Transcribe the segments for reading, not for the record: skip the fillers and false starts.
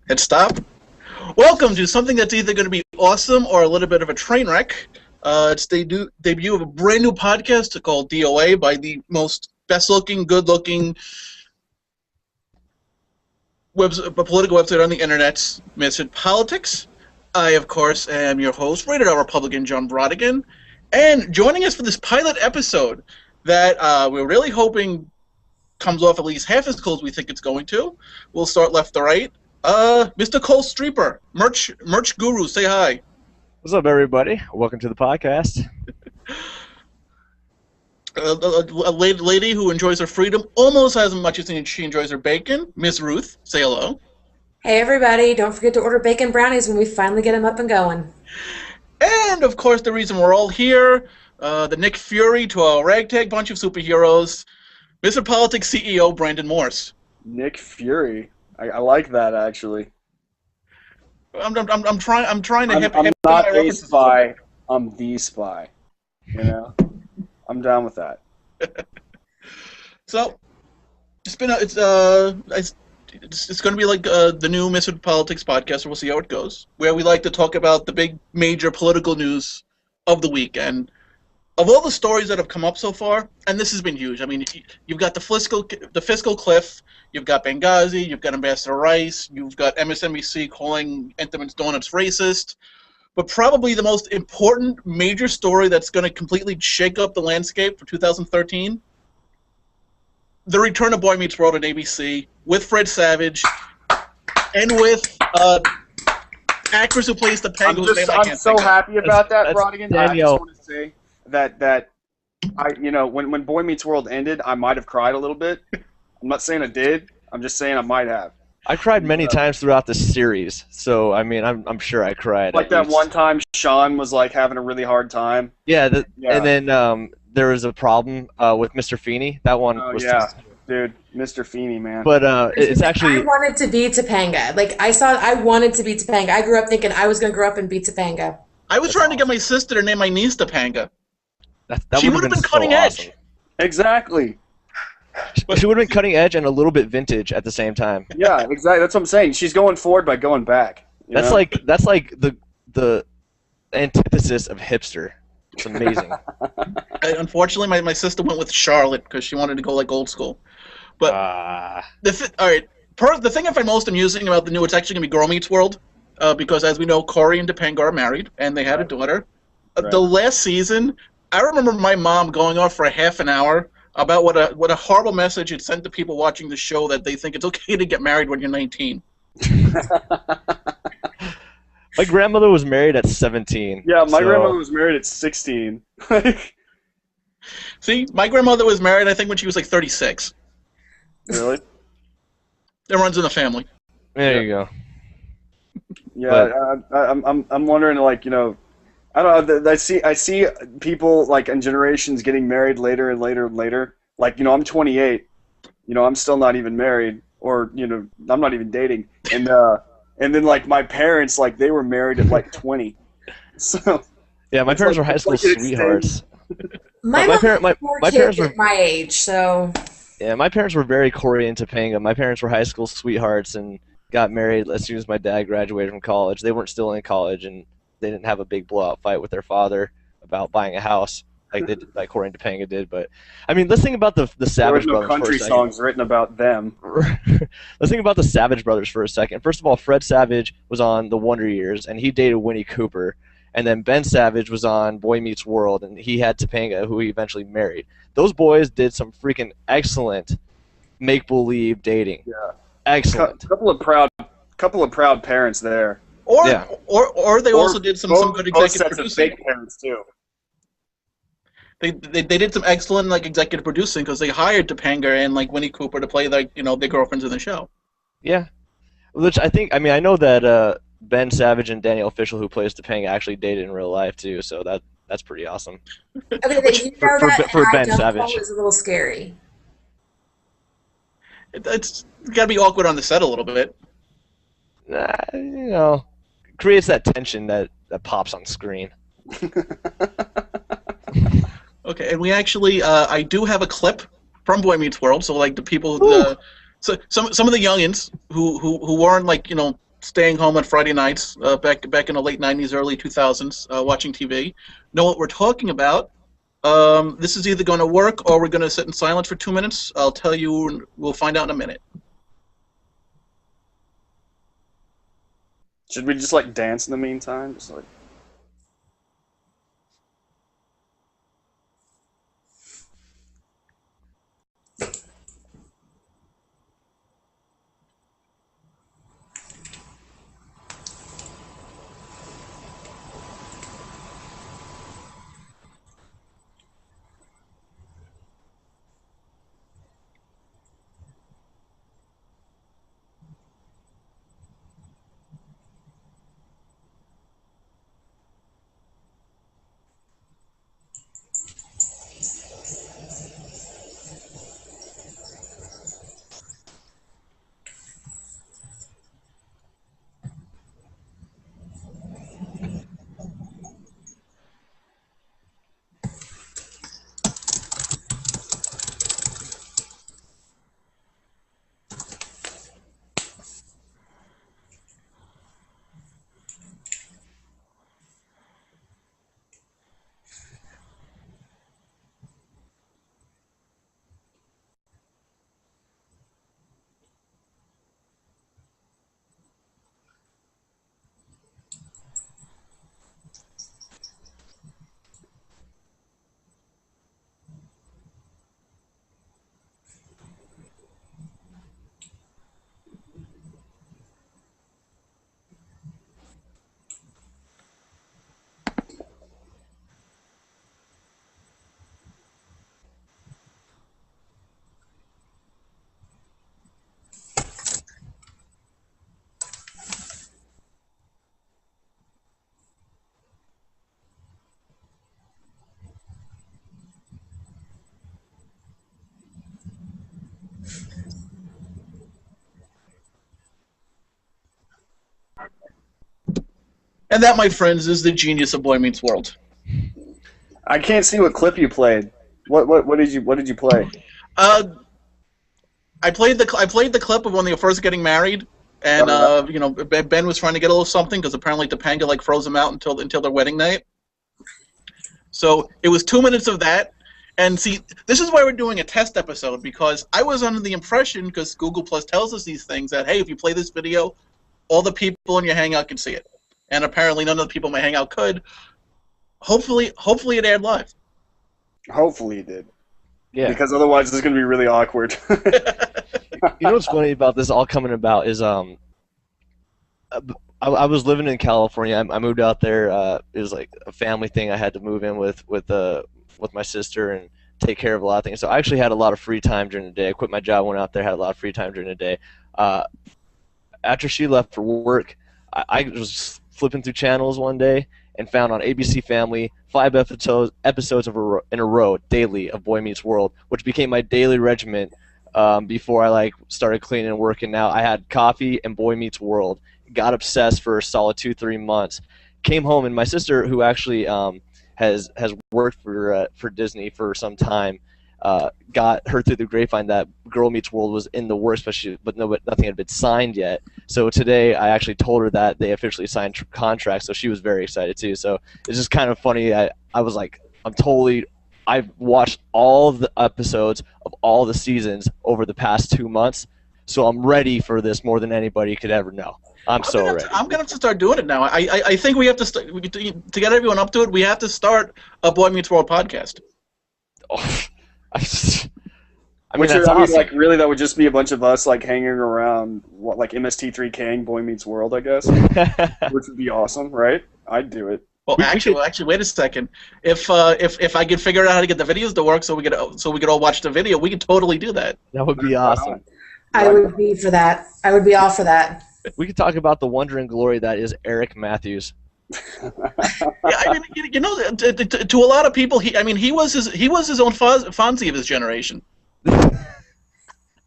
Hit stop. Welcome to something that's either going to be awesome or a little bit of a train wreck. It's the debut of a brand new podcast called DOA by the most best-looking, good-looking political website on the internet, Misfits Politics. I, of course, am your host, Rated R Republican John Brodigan, and joining us for this pilot episode that we're really hoping comes off at least half as cool as we think it's going to. We'll start left to right. Mr. Cole Streeper, merch guru, say hi. What's up, everybody? Welcome to the podcast. A lady who enjoys her freedom almost as much as she enjoys her bacon, Miss Ruth, say hello. Hey, everybody. Don't forget to order bacon brownies when we finally get them up and going. And, of course, the reason we're all here, the Nick Fury to a ragtag bunch of superheroes, Mr. Politics CEO, Brandon Morse. Nick Fury. I like that, actually. I'm trying to I'm not a spy. I'm the spy. You know, I'm down with that. So, it's going to be like the new Misfits Politics podcast. So we'll see how it goes. Where we like to talk about the big major political news of the week. And of all the stories that have come up so far, and this has been huge. I mean, you've got the fiscal cliff. You've got Benghazi, you've got Ambassador Rice, you've got MSNBC calling Entenmann's Donuts racist. But probably the most important major story that's going to completely shake up the landscape for 2013, the return of Boy Meets World on ABC with Fred Savage and with actress who plays the penguin. I'm so happy about that, Brodigan. I just want to say that when Boy Meets World ended, I might have cried a little bit. I'm not saying I did. I'm just saying I might have. I cried many times throughout the series, so I mean, I'm sure I cried. Like that one time, Sean was like having a really hard time. Yeah, and then there was a problem with Mr. Feeney. That one was dude, Mr. Feeney, man. But it's actually I wanted to be Topanga. Like I wanted to be Topanga. I grew up thinking I was going to grow up and be Topanga. I was trying to get my sister to name my niece Topanga. She would have been so cutting edge. Exactly. She would have been cutting edge and a little bit vintage at the same time. Yeah, exactly. That's what I'm saying. She's going forward by going back. That's like the antithesis of hipster. It's amazing. Unfortunately, my sister went with Charlotte because she wanted to go like old school. But the thing I find most amusing about the new, it's actually going to be Girl Meets World, because as we know, Corey and Topanga are married and they had a daughter. Right. The last season, I remember my mom going off for a half an hour about what a horrible message it sent to people watching the show that they think it's okay to get married when you're 19. My grandmother was married at 17. Yeah, my grandmother was married at 16. See, my grandmother was married, I think, when she was like 36. Really? It runs in the family. There you go. Yeah, I'm wondering, like, you know, I don't know. I see people like in generations getting married later and later and later. Like, you know, I'm 28. You know, I'm still not even married, or you know, I'm not even dating. And then like my parents, like they were married at like 20. So yeah, my parents were high school sweethearts. My parents were my age, so yeah, my parents were very Corey and Topanga. My parents were high school sweethearts and got married as soon as my dad graduated from college. They weren't still in college and they didn't have a big blowout fight with their father about buying a house like Corey and Topanga did. But I mean, let's think about the Savage Brothers. Country songs written about them. Let's think about the Savage Brothers for a second. First of all, Fred Savage was on The Wonder Years, and he dated Winnie Cooper. And then Ben Savage was on Boy Meets World, and he had Topanga, who he eventually married. Those boys did some freaking excellent make-believe dating. Yeah, excellent. Couple of proud parents there. Or they also did some good executive producing. Fake parents too. They did some excellent like executive producing because they hired Topanga and like Winnie Cooper to play like their girlfriends in the show. Yeah, which I know that Ben Savage and Danielle Fishel, who plays Topanga, actually dated in real life too. So that's pretty awesome. Okay, for Ben Savage, it was a little scary. It's got to be awkward on the set a little bit. You know, creates that tension that pops on screen. Okay, and we actually, I do have a clip from Boy Meets World. So like the people, so some of the youngins who weren't like staying home on Friday nights, back in the late 90s, early 2000s, watching TV, know what we're talking about. This is either going to work or we're going to sit in silence for 2 minutes. I'll tell you. We'll find out in a minute. Should we just like dance in the meantime? Just like. And that, my friends, is the genius of Boy Meets World. I can't see what clip you played. What did you play? I played the clip of when they were first getting married, and you know, Ben was trying to get a little something because apparently Topanga like froze him out until their wedding night. So it was 2 minutes of that. And see, this is why we're doing a test episode, because I was under the impression, because Google Plus tells us these things, that hey, if you play this video, all the people in your Hangout can see it. And apparently none of the people in my Hangout could. Hopefully it aired live. Hopefully it did. Yeah. Because otherwise this is going to be really awkward. You know what's funny about this all coming about is I was living in California. I moved out there. It was like a family thing. I had to move in with my sister and take care of a lot of things. So I actually had a lot of free time during the day. I quit my job, went out there, had a lot of free time during the day. After she left for work, I was flipping through channels one day and found on ABC Family 5 episodes in a row daily of Boy Meets World, which became my daily regimen before I started cleaning and working. Now I had coffee and Boy Meets World. Got obsessed for a solid 2-3 months. Came home, and my sister, who actually has worked for Disney for some time, got her through the grapevine that Girl Meets World was in the works, but nothing had been signed yet. So today I actually told her that they officially signed contracts, so she was very excited too. So it's just kind of funny. I was like, I've watched all the episodes of all the seasons over the past 2 months, so I'm ready for this more than anybody could ever know. I'm so ready. I'm going to have to start doing it now. I think we have to to get everyone up to it, we have to start a Boy Meets World podcast. Oh, Which that's awesome. like really, that would just be a bunch of us like hanging around, like MST3K'ing Boy Meets World, I guess, which would be awesome, right? I'd do it. Well, actually, wait a second. If I could figure out how to get the videos to work, so we could all watch the video, we could totally do that. That would be awesome. I would be for that. I would be all for that. We could talk about the wonder and glory that is Eric Matthews. Yeah, I mean, you know, to a lot of people, he was his own Fonzie of his generation.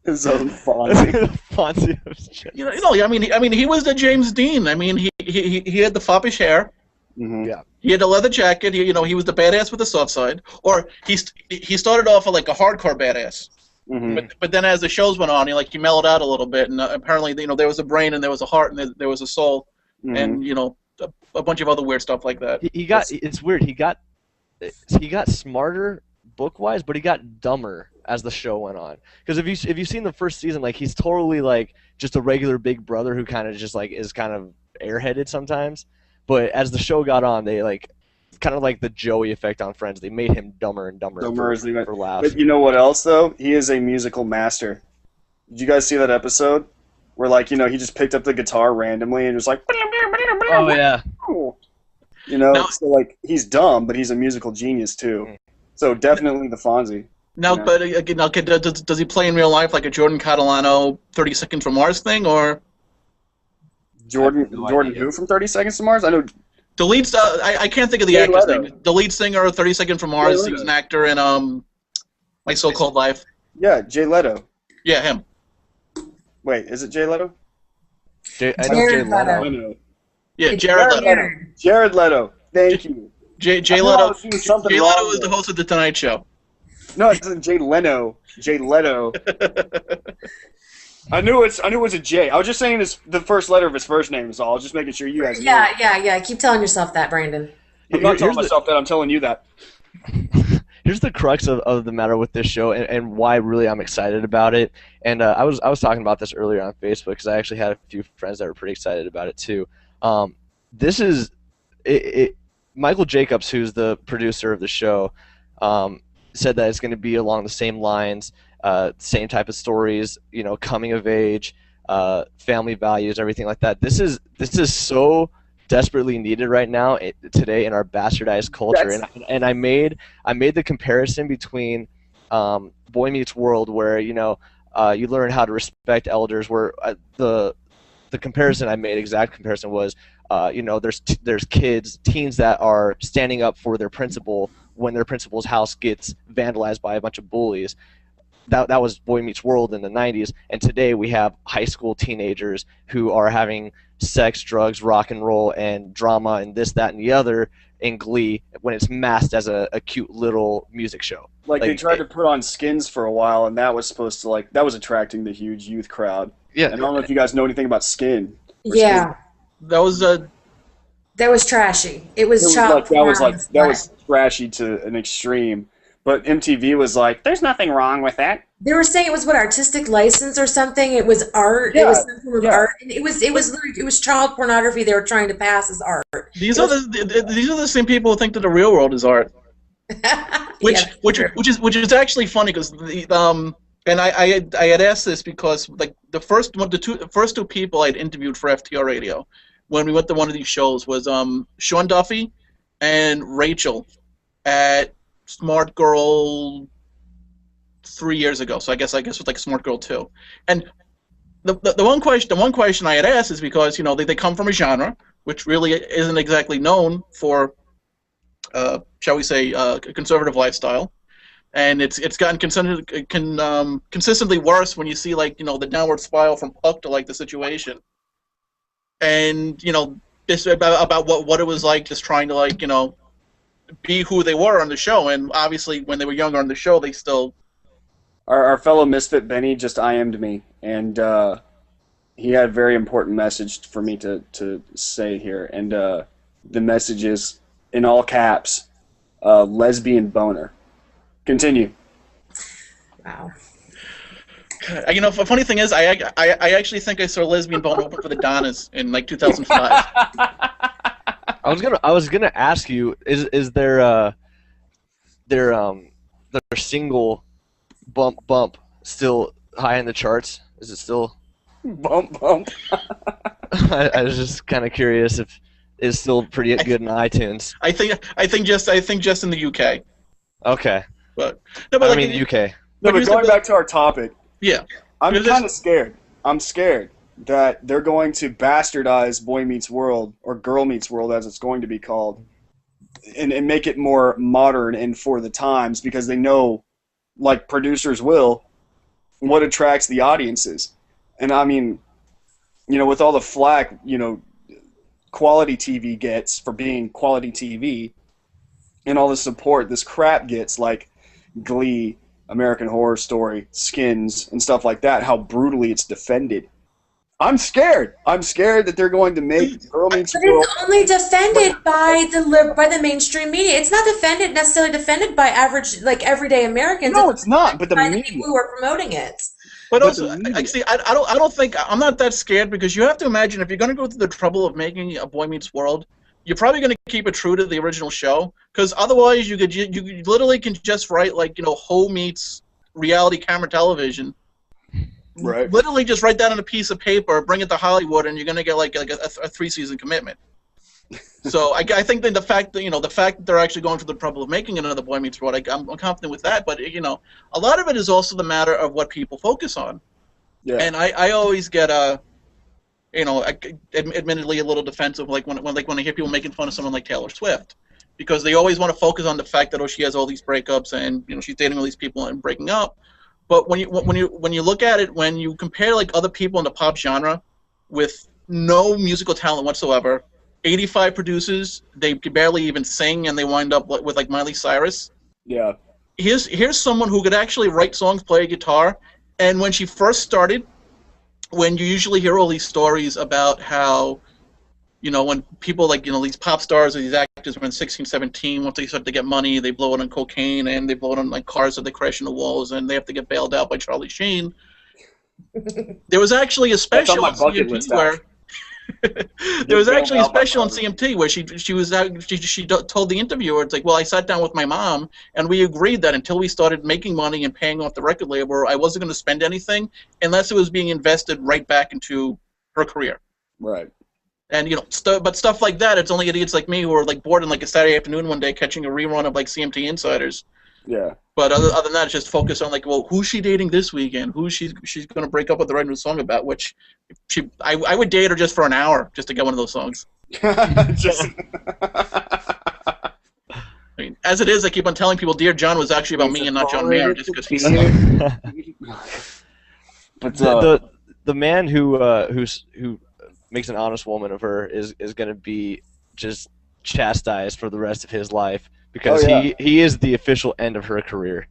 His own Fonzie. Fonzie of his generation. I mean, he was the James Dean. I mean, he had the foppish hair. Mm-hmm. Yeah. He had a leather jacket. He was the badass with the soft side. Or he started off like a hardcore badass. Mm-hmm. But then as the shows went on, he mellowed out a little bit, and apparently there was a brain and there was a heart and there was a soul, Mm-hmm. and a bunch of other weird stuff like that. It's weird. He got smarter book wise, but he got dumber as the show went on. Because if you've seen the first season, like he's totally like just a regular big brother who kind of just like is kind of airheaded sometimes. But as the show got on, they like kind of like the Joey effect on Friends. They made him dumber and dumber for laughs. But you know what else though? He is a musical master. Did you guys see that episode where like he just picked up the guitar randomly and was like, oh yeah. So like he's dumb, but he's a musical genius too. So definitely the Fonzie. Now, but again, does he play in real life like a Jordan Catalano 30 Seconds from Mars thing, or Jordan who from 30 Seconds to Mars? I know the lead star. I can't think of the actor's name. The lead singer of 30 Seconds from Mars. He was an actor in My So-Called Life. Yeah, Jay Leto. Yeah, him. Wait, is it Jay Leto? I know Jay Leto. Leto. Yeah, Jared Leto. Jared Leto. Thank you. Jay Leto. Jay Leto is the host of The Tonight Show. No, it's Jay Leno. Jay Leto. I knew it was a J. I was just saying the first letter of his first name is all. I was just making sure you guys knew. Yeah. Keep telling yourself that, Brandon. I'm not telling myself that. I'm telling you that. Here's the crux of the matter with this show and why really I'm excited about it. And I was talking about this earlier on Facebook because I actually had a few friends that were pretty excited about it too. This is Michael Jacobs, who's the producer of the show, said that it's going to be along the same lines, same type of stories, coming of age, family values, everything like that. This is so desperately needed right now today in our bastardized culture. And I made the comparison between Boy Meets World, where you learn how to respect elders. Where the comparison I made, exact comparison, was there's teens that are standing up for their principal when their principal's house gets vandalized by a bunch of bullies. That was Boy Meets World in the 90s, and today we have high school teenagers who are having sex, drugs, rock and roll, and drama, and this, that, and the other in Glee when it's masked as a cute little music show. Like they tried to put on Skins for a while, and that was supposed to that was attracting the huge youth crowd. Yeah, and I don't know if you guys know anything about Skin. Yeah, that was trashy. It was trashy to an extreme. But MTV was like, "There's nothing wrong with that." They were saying it was artistic license or something. It was art. Yeah, it was some form of art. And it was child pornography. They were trying to pass as art. These are the same people who think that the real world is art. Which is actually funny because and I had asked this because like the first two people I'd interviewed for FTR Radio when we went to one of these shows was Sean Duffy and Rachel at Smart Girl 3 years ago. So I guess it's like Smart Girl 2. And the one question I had asked is because they come from a genre which really isn't exactly known for shall we say a conservative lifestyle, and it's gotten consistently worse when you see the downward spiral from Puck to The Situation, and this about what it was like just trying to be who they were on the show, and obviously when they were younger on the show they still. Our fellow misfit Benny just IM'd me, and he had a very important message for me to say here, and the message is in all caps, lesbian boner. Continue. Wow. A funny thing is, I actually think I saw lesbian boner open for the Donnas in 2005. I was gonna ask you, is their single bump still high in the charts? Is it still bump? I was just kind of curious if it's still pretty good in iTunes. I think just in the UK. Okay. But I mean the UK. No, but going back to our topic. Yeah. I'm kind of scared. I'm scared that they're going to bastardize Boy Meets World, or Girl Meets World as it's going to be called, and make it more modern and for the times, because they know, like producers will, what attracts the audiences. And I mean, with all the flack, quality TV gets for being quality TV, and all the support this crap gets, like Glee, American Horror Story, Skins, and stuff like that, how brutally it's defended. I'm scared. I'm scared that they're going to make Girl Meets World. It's only defended by the mainstream media. It's not necessarily defended by average, like everyday Americans. No, it's not. But the by media. the people who are promoting it. But also, I don't think I'm not that scared, because you have to imagine, if you're going to go through the trouble of making a Boy Meets World, you're probably going to keep it true to the original show, because otherwise you literally can just write, like, Ho meets reality camera television. Right. Literally just write that on a piece of paper, bring it to Hollywood, and you're going to get like a 3-season commitment. So I think that the fact that they're actually going through the trouble of making another Boy Meets World, I'm confident with that. But a lot of it is also the matter of what people focus on. Yeah. And I always get admittedly a little defensive, like when I hear people making fun of someone like Taylor Swift, because they always want to focus on the fact that she has all these breakups and she's dating all these people and breaking up. But when you look at it, when you compare like other people in the pop genre with no musical talent whatsoever, 85 producers, they barely even sing, and they wind up with like Miley Cyrus. Yeah. Here's someone who could actually write songs, play a guitar, and when she first started, when you usually hear all these stories about how, when people like, these pop stars or these actors when 16, 17, once they start to get money, they blow it on cocaine, and they blow it on like cars that they crash into walls, and they have to get bailed out by Charlie Sheen. There was actually a special on CMT where there was actually a special on CMT where she told the interviewer, it's like, well, I sat down with my mom and we agreed that until we started making money and paying off the record label, I wasn't going to spend anything unless it was being invested right back into her career. Right. And but stuff like that, it's only idiots like me who are like bored on like a Saturday afternoon one day catching a rerun of like CMT Insiders. Yeah. But other than that, it's just focus on like, well, who's she dating this weekend? Who she's going to break up with the write a new song about? Which I would date her just for an hour just to get one of those songs. I mean, as it is, I keep on telling people, Dear John was actually about me and not John Mayer, just because he's. But the man who makes an honest woman of her is going to be just chastised for the rest of his life, because he is the official end of her career.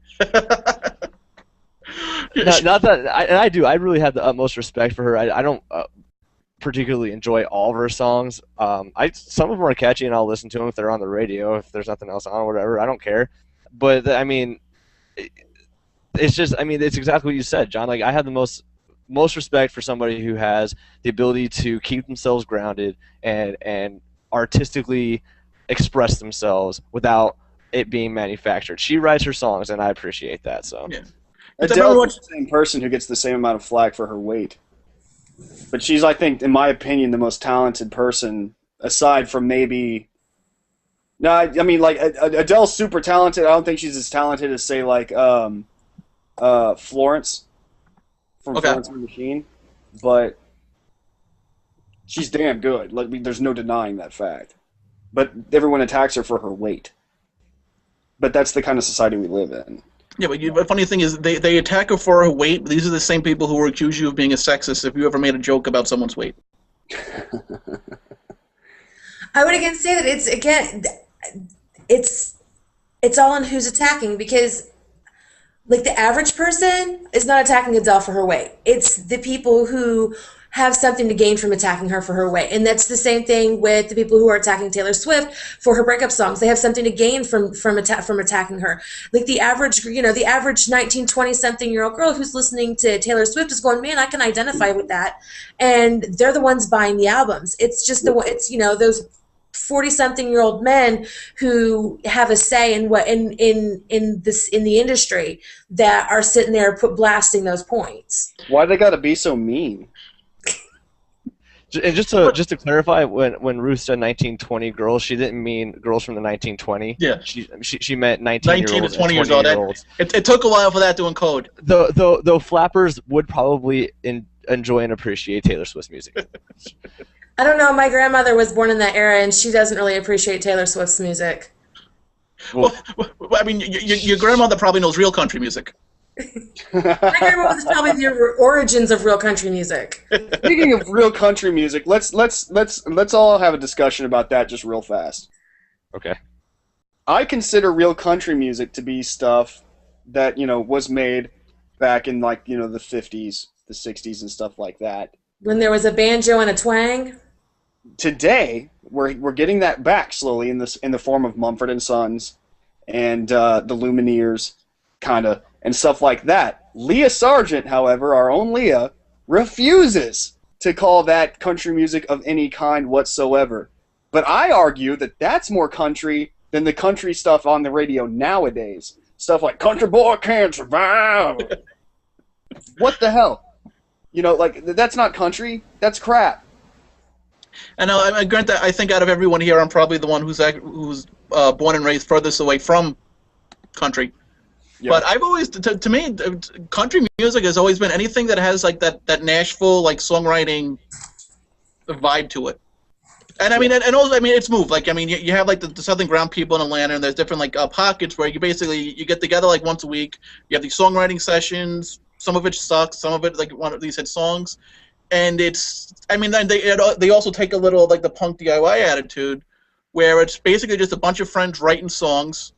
Not that I really have the utmost respect for her. I don't particularly enjoy all of her songs. Some of them are catchy, and I'll listen to them if they're on the radio. If there's nothing else on or whatever, I don't care. But I mean, it's exactly what you said, John. Like, I have the most respect for somebody who has the ability to keep themselves grounded and artistically express themselves without it being manufactured. She writes her songs, and I appreciate that. So. Yeah. Adele's the same person who gets the same amount of flack for her weight. But she's, I think, in my opinion, the most talented person, aside from maybe... No, I mean, like, Adele's super talented. I don't think she's as talented as, say, like, Florence from Florence and the Machine. But she's damn good. Like, there's no denying that fact. But everyone attacks her for her weight. But that's the kind of society we live in. Yeah, but the funny thing is, they attack her for her weight. These are the same people who will accuse you of being a sexist if you ever made a joke about someone's weight. I would again say that it's all on who's attacking, because like the average person is not attacking Adele for her weight. It's the people who have something to gain from attacking her for her weight. And that's the same thing with the people who are attacking Taylor Swift for her breakup songs. They have something to gain from attacking her. Like the average 19, 20-something-year-old girl who's listening to Taylor Swift is going, man, I can identify with that. And they're the ones buying the albums. It's just those 40-something-year-old men who have a say in what in the industry that are sitting there blasting those points. Why they gotta be so mean? And just to clarify, when Ruth said 1920 girls, she didn't mean girls from the 1920. Yeah. She meant 19 to 20 years old. It took a while for that to encode. Though flappers would probably enjoy and appreciate Taylor Swift's music. I don't know. My grandmother was born in that era, and she doesn't really appreciate Taylor Swift's music. Well, I mean, your grandmother probably knows real country music. My grandma was probably the origins of real country music. Speaking of real country music, let's all have a discussion about that just real fast. Okay. I consider real country music to be stuff that was made back in like the 50s, the 60s, and stuff like that. When there was a banjo and a twang. Today, we're getting that back slowly in the form of Mumford and Sons and the Lumineers, kind of, and stuff like that. Leah Sargent, however, our own Leah, refuses to call that country music of any kind whatsoever. But I argue that that's more country than the country stuff on the radio nowadays. Stuff like "Country Boy Can't Survive." What the hell? Like, that's not country. That's crap. And I grant that I think out of everyone here, I'm probably the one who's born and raised furthest away from country. Yeah. But I've always, to me, country music has always been anything that has like that Nashville like songwriting vibe to it. And I mean, and also, I mean, it's moved. Like, I mean, you have like the Southern Ground people in Atlanta, and there's different like pockets where you get together like once a week. You have these songwriting sessions. Some of it sucks. Some of it like one of these hit songs. And it's, I mean, they also take a little like the punk DIY attitude, where it's basically just a bunch of friends writing songs,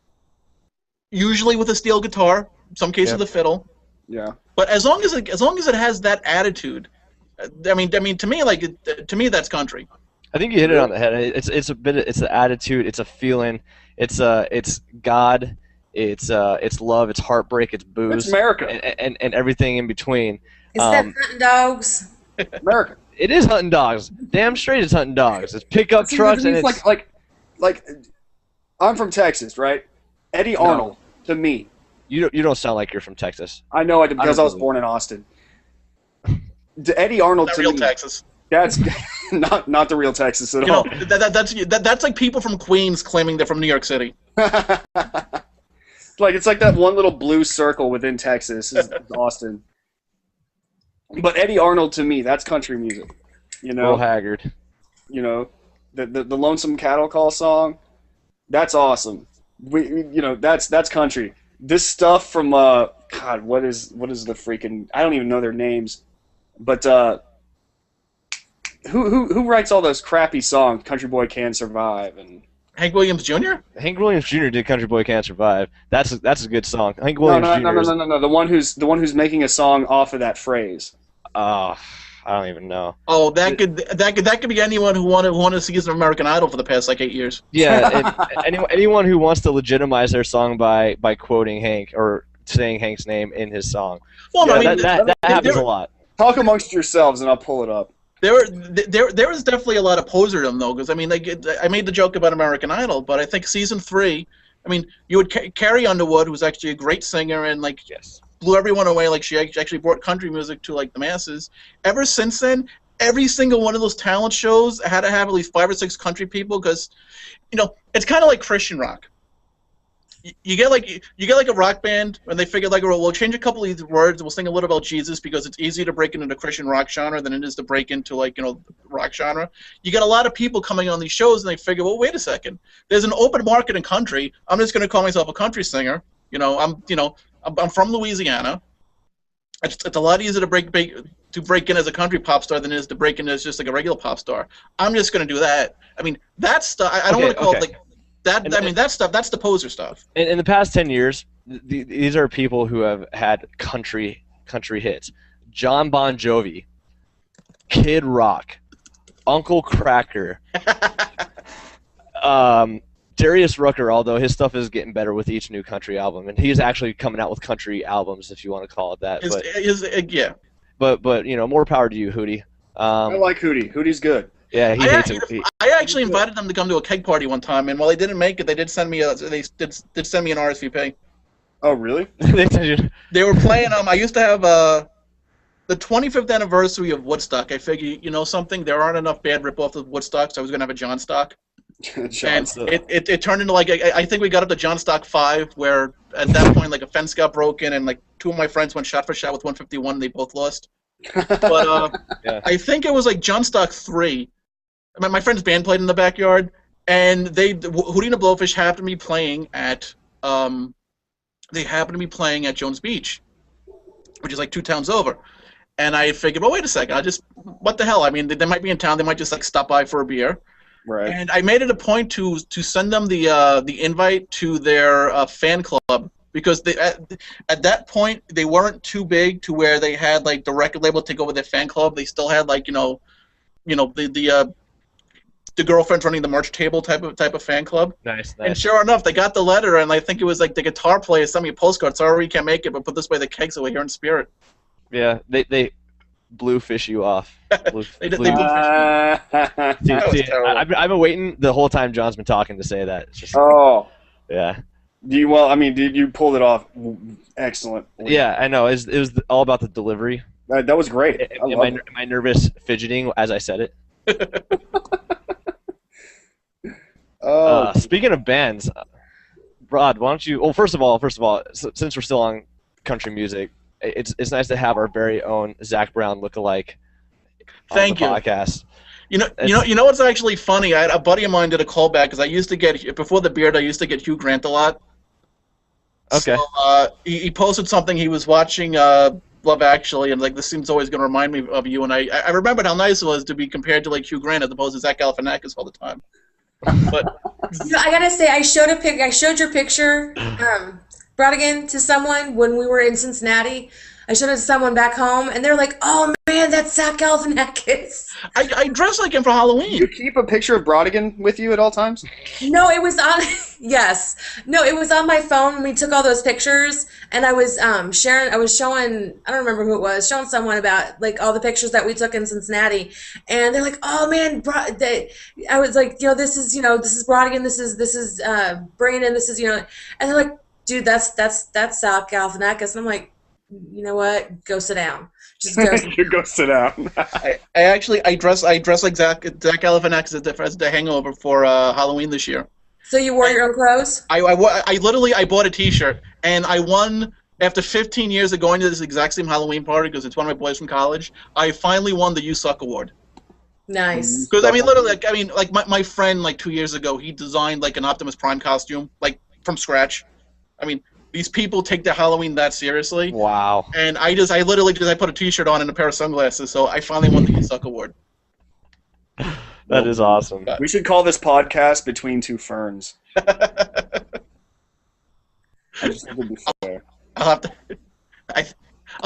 usually with a steel guitar, some cases the fiddle. Yeah. But as long as it has that attitude, I mean, to me that's country. I think you hit it on the head. It's an attitude, it's a feeling, it's God, it's love, it's heartbreak, it's booze, it's America, and everything in between. It's that hunting dogs. America. It is hunting dogs. Damn straight, it's hunting dogs. It's pickup trucks, and it's like I'm from Texas, right? Eddie Arnold to me. You don't sound like you're from Texas. I know because I was born in Austin. Eddie Arnold not to real me. Texas. That's not the real Texas at all. That's like people from Queens claiming they're from New York City. It's like that one little blue circle within Texas is Austin. But Eddie Arnold to me, that's country music. Will Haggard. The Lonesome Cattle Call song, that's awesome. That's country. This stuff from God, what is the freaking, I don't even know their names, but who writes all those crappy songs? Country Boy Can Survive and Hank Williams Jr. Hank Williams Jr. did "Country Boy Can't Survive." That's a good song. Hank Williams Jr. No. The one who's making a song off of that phrase. I don't even know. Oh, that could be anyone who won a season of American Idol for the past like 8 years. Yeah, anyone who wants to legitimize their song by quoting Hank or saying Hank's name in his song. Well, yeah, I mean, that happens a lot. Talk amongst yourselves, and I'll pull it up. There was definitely a lot of poserdom though, because I mean, I made the joke about American Idol, but I think season 3, I mean, you would Carrie Underwood, who was actually a great singer and like blew everyone away, like she actually brought country music to like the masses. Ever since then, every single one of those talent shows had to have at least 5 or 6 country people, because it's kind of like Christian rock. You get like a rock band, and they figured like, we'll change a couple of these words, and we'll sing a little about Jesus because it's easier to break into the Christian rock genre than it is to break into like rock genre. You get a lot of people coming on these shows, and they figure, well, wait a second, there's an open market in country. I'm just going to call myself a country singer. I'm from Louisiana. It's a lot easier to break in as a country pop star than it is to break in as just like a regular pop star. I'm just going to do that. I mean, that stuff. I don't want to call it like. That stuff, that's the poser stuff. In the past 10 years, these are people who have had country hits. John Bon Jovi, Kid Rock, Uncle Kracker, Darius Rucker, although his stuff is getting better with each new country album, and he's actually coming out with country albums, if you want to call it that. Yeah. But more power to you, Hootie. I like Hootie. Hootie's good. Yeah, he hates it. I actually invited them to come to a keg party one time, and while they didn't make it, they did send me an RSVP. Oh, really? They were playing. I used to have the 25th anniversary of Woodstock. I figured, something. There aren't enough bad rip-offs of Woodstock, so I was gonna have a John Stock. It turned into like I think we got up to John Stock 5, where at that point like a fence got broken, and like 2 of my friends went shot for shot with 151, and they both lost. But I think it was like John Stock 3. My friend's band played in the backyard, and Hootie and the Blowfish happened to be playing at Jones Beach, which is like 2 towns over. And I figured, well, wait a second, what the hell? I mean, they might be in town, they might just like stop by for a beer. Right. And I made it a point to send them the invite to their fan club because at that point they weren't too big to where they had like the record label take over their fan club. They still had like the girlfriends running the merch table type of fan club. Nice. And sure enough, they got the letter, and I think it was like the guitar player sent me a postcard. Sorry, you can't make it, but put this way, the kegs away here in spirit. Yeah, they bluefish you off. They bluefish me. I've been waiting the whole time John's been talking to say that. It's just, yeah. You pulled it off. Excellent. Yeah, I know. It was all about the delivery. That was great. Am I nervous fidgeting as I said it? Speaking of bands, Rod, why don't you? Well, first of all, since we're still on country music, it's nice to have our very own Zach Brown lookalike on the podcast. You know what's actually funny? A buddy of mine did a callback because I used to get before the beard. I used to get Hugh Grant a lot. Okay. So, he posted something. He was watching Love Actually, and like this seems always going to remind me of you. And I remembered how nice it was to be compared to like Hugh Grant as opposed to Zach Galifianakis all the time. But I gotta say, I showed your picture, Brodigan, to someone when we were in Cincinnati. I showed it to someone back home, and they're like, "Oh man, that's Zach Galifianakis." I dress like him for Halloween. You keep a picture of Brodigan with you at all times? No, it was on. Yes, no, it was on my phone when we took all those pictures, and I was sharing. I was showing. I don't remember who it was. Showing someone about like all the pictures that we took in Cincinnati, and they're like, "Oh man," I was like, this is Brodigan. This is Brandon. This is and they're like, "Dude, that's Zach Galifianakis," and I'm like, you know what? Go sit down. Just go. Go sit down. I dress like Zach Galifianakis as the Hangover for Halloween this year. So you wore your own clothes? I literally bought a T-shirt and I won after 15 years of going to this exact same Halloween party because it's one of my boys from college. I finally won the You Suck award. Nice. Because literally, my friend 2 years ago, he designed like an Optimus Prime costume like from scratch. These people take their Halloween that seriously. Wow. And I put a T-shirt on and a pair of sunglasses, so I finally won the You Suck award. That is awesome. We should call this podcast Between Two Ferns. I just think it'd be fair. I'll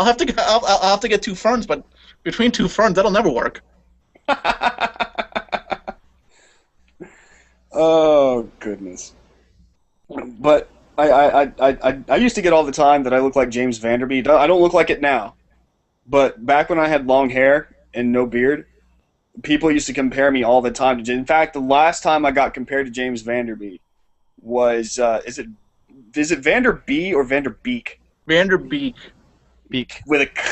have to get two ferns, but between two ferns, that'll never work. Oh goodness. But I used to get all the time that I look like James Vanderbeek. I don't look like it now. But back when I had long hair and no beard, people used to compare me all the time. In fact, the last time I got compared to James Vanderbeek was is it Vanderbeek or Vanderbeek? Vanderbeek. Beak. With a k.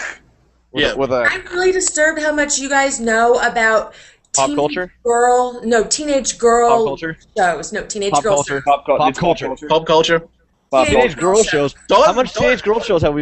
With a I'm really disturbed how much you guys know about pop culture? Teenage girl Pop culture? shows. No, teenage Pop girl culture. shows. Pop culture. Pop culture. Teenage girl shows. Don't- How much don't- teenage girl shows have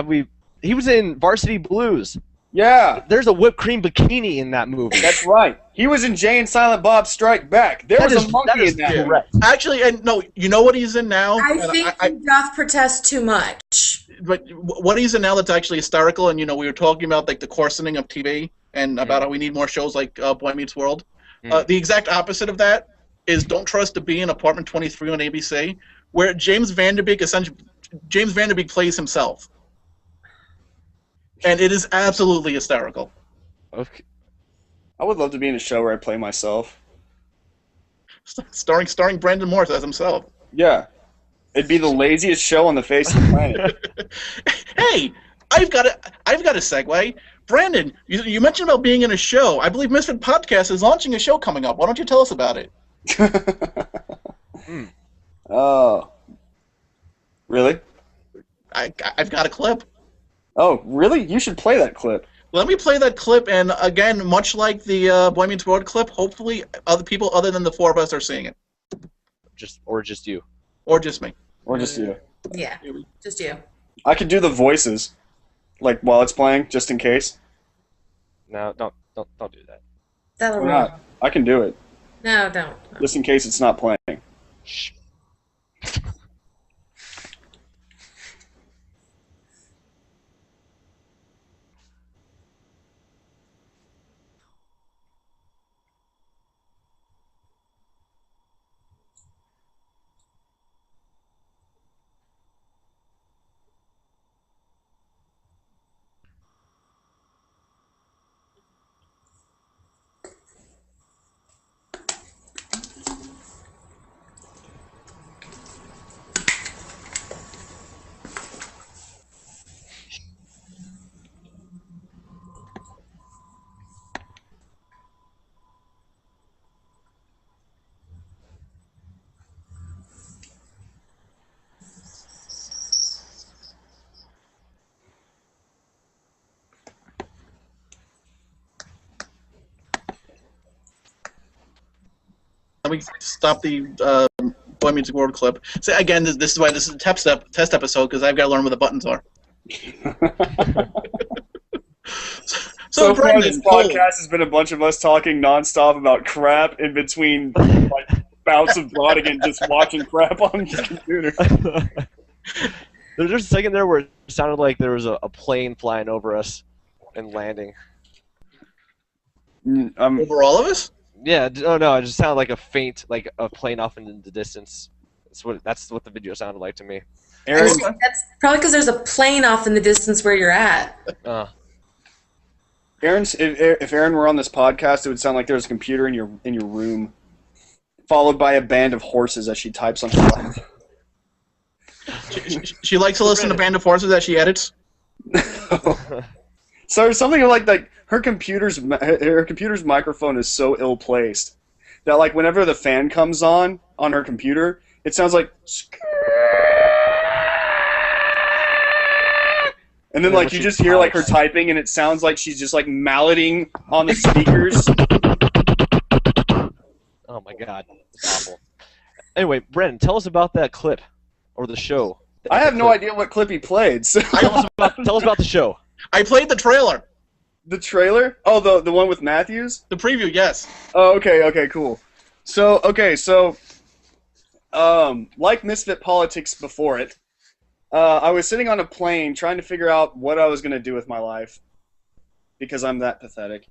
we? He was in Varsity Blues. Yeah, There's a whipped cream bikini in that movie. that's right. He was in Jay and Silent Bob Strike Back. There was a monkey in that. correct. Actually, and no, you know what he's in now? I think he doth protest too much. But what he's in now that's actually hysterical, and we were talking about like the coarsening of TV and about how we need more shows like Boy Meets World. The exact opposite of that is Don't Trust a Bee in Apartment 23 on ABC, where James Vanderbeek plays himself. And it is absolutely hysterical. Okay. I would love to be in a show where I play myself. Starring Brandon Morse as himself. Yeah. It'd be the laziest show on the face of the planet. Hey, I've got a segue. Brandon, you mentioned about being in a show. I believe Misfit Podcast is launching a show coming up. Why don't you tell us about it? Oh. Really? I've got a clip. Oh, really? You should play that clip. Let me play that clip, and again, much like the Boy Meets World clip, hopefully other people other than the four of us are seeing it. Just you. Or just me. Or just you. Yeah, just you. I could do the voices, like while it's playing, just in case. No, don't do that. That'll Or not. I can do it, No, don't. just in case it's not playing. Shh. let me stop the Boy Meets World clip. So again, this is why this is a test episode, because I've got to learn where the buttons are. So far, this podcast has been a bunch of us talking nonstop about crap in between like bouts of Brodigan just watching crap on his computer. There's a second there where it sounded like there was a plane flying over us and landing. Over all of us? Yeah, no, it just sounded like a faint, like a plane off in the distance. That's what the video sounded like to me. Aaron, that's probably because there's a plane off in the distance where you're at. If Aaron were on this podcast, it would sound like there was a computer in your room, followed by a band of horses as she types on her lap. She likes to listen to Band of Horses as she edits. So something like her computer's microphone is so ill placed that like whenever the fan comes on her computer, it sounds like, and then like you just hear like her typing, and it sounds like she's just like malleting on the speakers. Oh my god, it's awful. Anyway, Brennan, tell us about that clip or the show. I have no idea what clip he played. So. Tell us about the show. I played the trailer. The trailer? Oh, the one with Matthews? The preview, yes. Oh, okay, cool. So, like Misfit Politics before it, I was sitting on a plane trying to figure out what I was going to do with my life, because I'm that pathetic.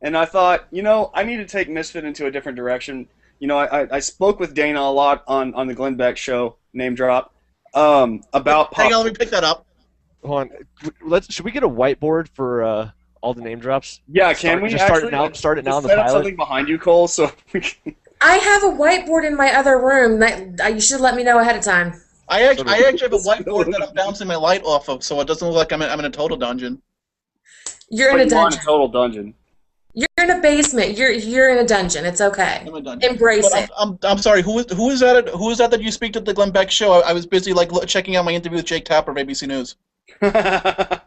And I thought, I need to take Misfit into a different direction. I spoke with Dana a lot on the Glenn Beck show, name drop, about pop. Hang on, let me pick that up. Hold on. Should we get a whiteboard for all the name drops? Yeah, can we? Just start it now on the set up pilot. something behind you, Cole, so we can... I have a whiteboard in my other room. You should let me know ahead of time. I actually have a whiteboard that I'm bouncing my light off of, so it doesn't look like I'm in a total dungeon. You're in a dungeon. A total dungeon. You're in a basement. You're in a dungeon. It's okay. I'm in a dungeon. Embrace it. I'm sorry. Who is that? Who is that you speak to the Glenn Beck show? I was busy checking out my interview with Jake Tapper of ABC News. I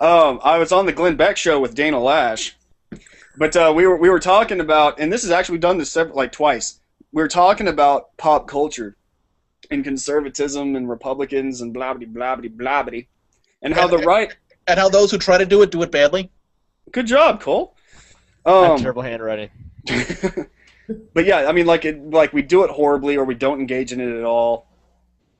was on the Glenn Beck show with Dana Lash, but we were talking about, and this is actually done this twice. We were talking about pop culture and conservatism and Republicans and blah blah blah blah blah, and how the right and how those who try to do it bad. Good job, Cole. I have terrible handwriting. But yeah, I mean, we do it horribly, or we don't engage in it at all.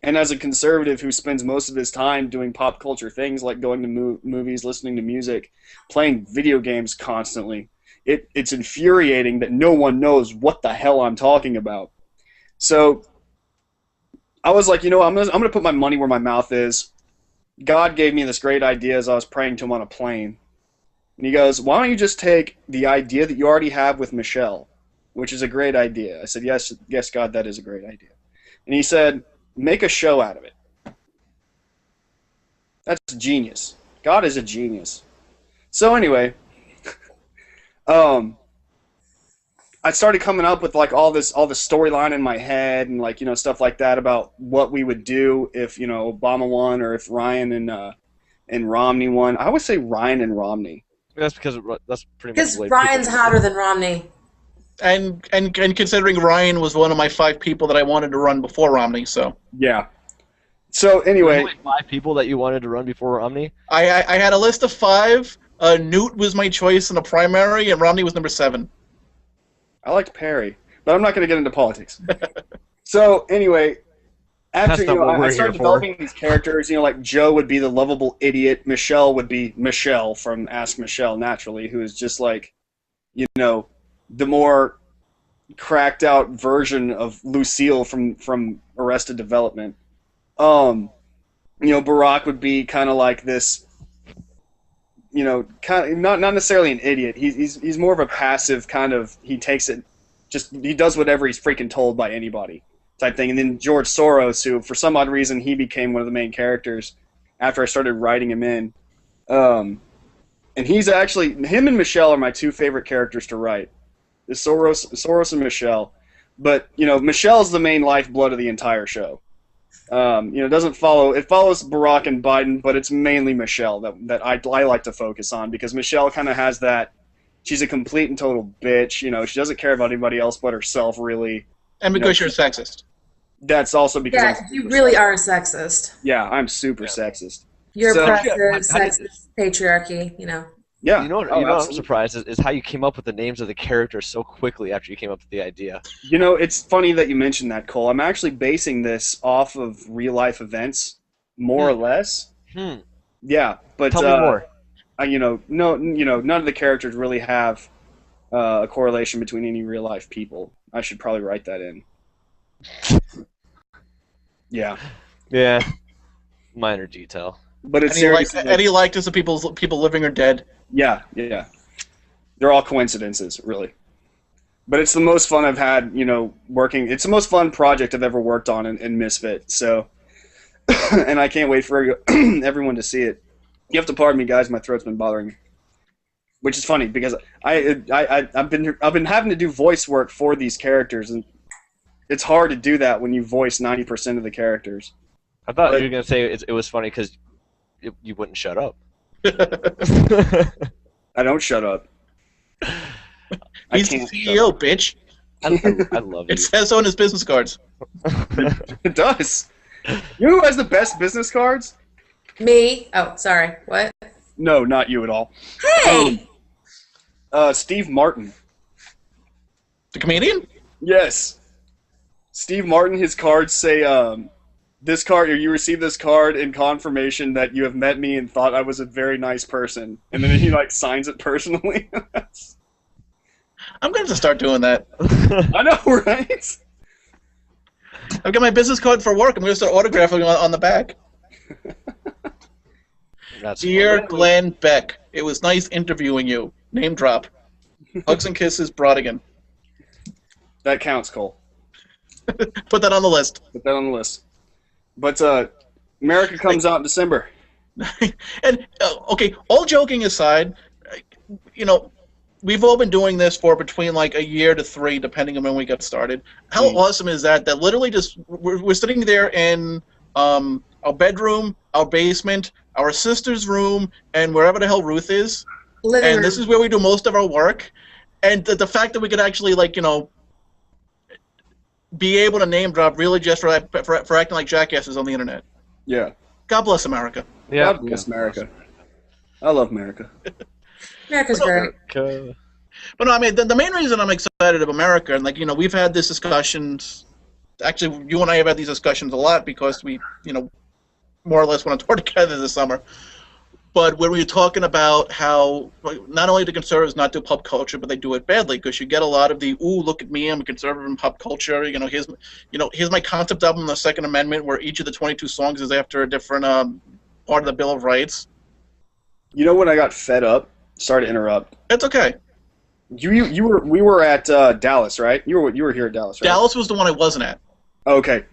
And as a conservative who spends most of his time doing pop culture things like going to movies, listening to music, playing video games constantly, it's infuriating that no one knows what the hell I'm talking about. So I was like, I'm gonna put my money where my mouth is. God gave me this great idea as I was praying to him on a plane. And he goes, why don't you just take the idea that you already have with Michelle, which is a great idea. I said, yes, God, that is a great idea. And he said, make a show out of it. That's genius. God is a genius. So anyway, I started coming up with all the storyline in my head and stuff like that about what we would do if Obama won or if Ryan and Romney won. I would say Ryan and Romney. That's because that's pretty much because Ryan's hotter than Romney. And considering Ryan was one of my 5 people that I wanted to run before Romney, so yeah. So anyway, only 5 people that you wanted to run before Romney. I had a list of 5. Newt was my choice in the primary, and Romney was number 7. I liked Perry, but I'm not going to get into politics. So anyway, after I started developing these characters, like Joe would be the lovable idiot, Michelle would be Michelle from Ask Michelle Naturally, who is just the more cracked out version of Lucille from Arrested Development. Barack would be kind of like this, kind of not necessarily an idiot. He's more of a passive kind of, he does whatever he's freaking told by anybody type thing. And then George Soros, who for some odd reason he became one of the main characters after I started writing him in. And he's actually, him and Michelle are my 2 favorite characters to write. Soros and Michelle, but Michelle's the main lifeblood of the entire show. It follows Barack and Biden, but it's mainly Michelle that I like to focus on, because Michelle kind of has that she's a complete and total bitch. You know, she doesn't care about anybody else but herself, really. And because you're sexist. That's also because Yeah, you really are a sexist. Yeah, I'm super sexist. You're So- oppressive, sexist, patriarchy, you know. Yeah. You know what I'm surprised is how you came up with the names of the characters so quickly after you came up with the idea. You know, it's funny that you mentioned that, Cole. I'm actually basing this off of real life events, more or less. Yeah, but Tell me more. None of the characters really have a correlation between any real life people. I should probably write that in. Yeah. Yeah. Minor detail. But it's Any likeness of people living or dead. Yeah. They're all coincidences, really. But it's the most fun I've had, working. It's the most fun project I've ever worked on in Misfit. So, and I can't wait for everyone to see it. You have to pardon me, guys. My throat's been bothering me, which is funny because I've been having to do voice work for these characters, and it's hard to do that when you voice 90% of the characters. I thought you were gonna say it was funny because you wouldn't shut up. I don't shut up. He's the CEO, bitch. I love you. It says so on his business cards. It does. You know who has the best business cards? Me? Oh, sorry. What? No, not you at all. Hey! Steve Martin. The comedian? Yes. Steve Martin, his cards say, this card, or you receive this card in confirmation that you have met me and thought I was a very nice person. And then he, signs it personally. I'm going to start doing that. I know, right? I've got my business card for work. I'm going to start autographing on the back. Dear Glenn Beck, it was nice interviewing you. Name drop. Hugs and kisses, Brodigan. That counts, Cole. Put that on the list. Put that on the list. But America comes out in December. And, okay, all joking aside, we've all been doing this for between a year to 3, depending on when we got started. How awesome is that? That literally just, we're sitting there in our bedroom, our basement, our sister's room, and wherever the hell Ruth is. Living room. This is where we do most of our work. And the fact that we could actually, be able to name drop really just for acting like jackasses on the internet. Yeah. God bless America. Yeah. God bless America. I love America. America's great. But no, I mean, the main reason I'm excited of America, and we've had these discussions. Actually, you and I have had these discussions a lot because we, more or less want to tour together this summer. But when we were talking about how not only do conservatives not do pop culture, but they do it badly, because you get a lot of the "ooh, look at me, I'm a conservative in pop culture." Here's my concept album, the Second Amendment, where each of the 22 songs is after a different part of the Bill of Rights. You know when I got fed up? Sorry to interrupt. It's okay. We were at Dallas, right? You were here at Dallas, right? Dallas was the one I wasn't at. Okay.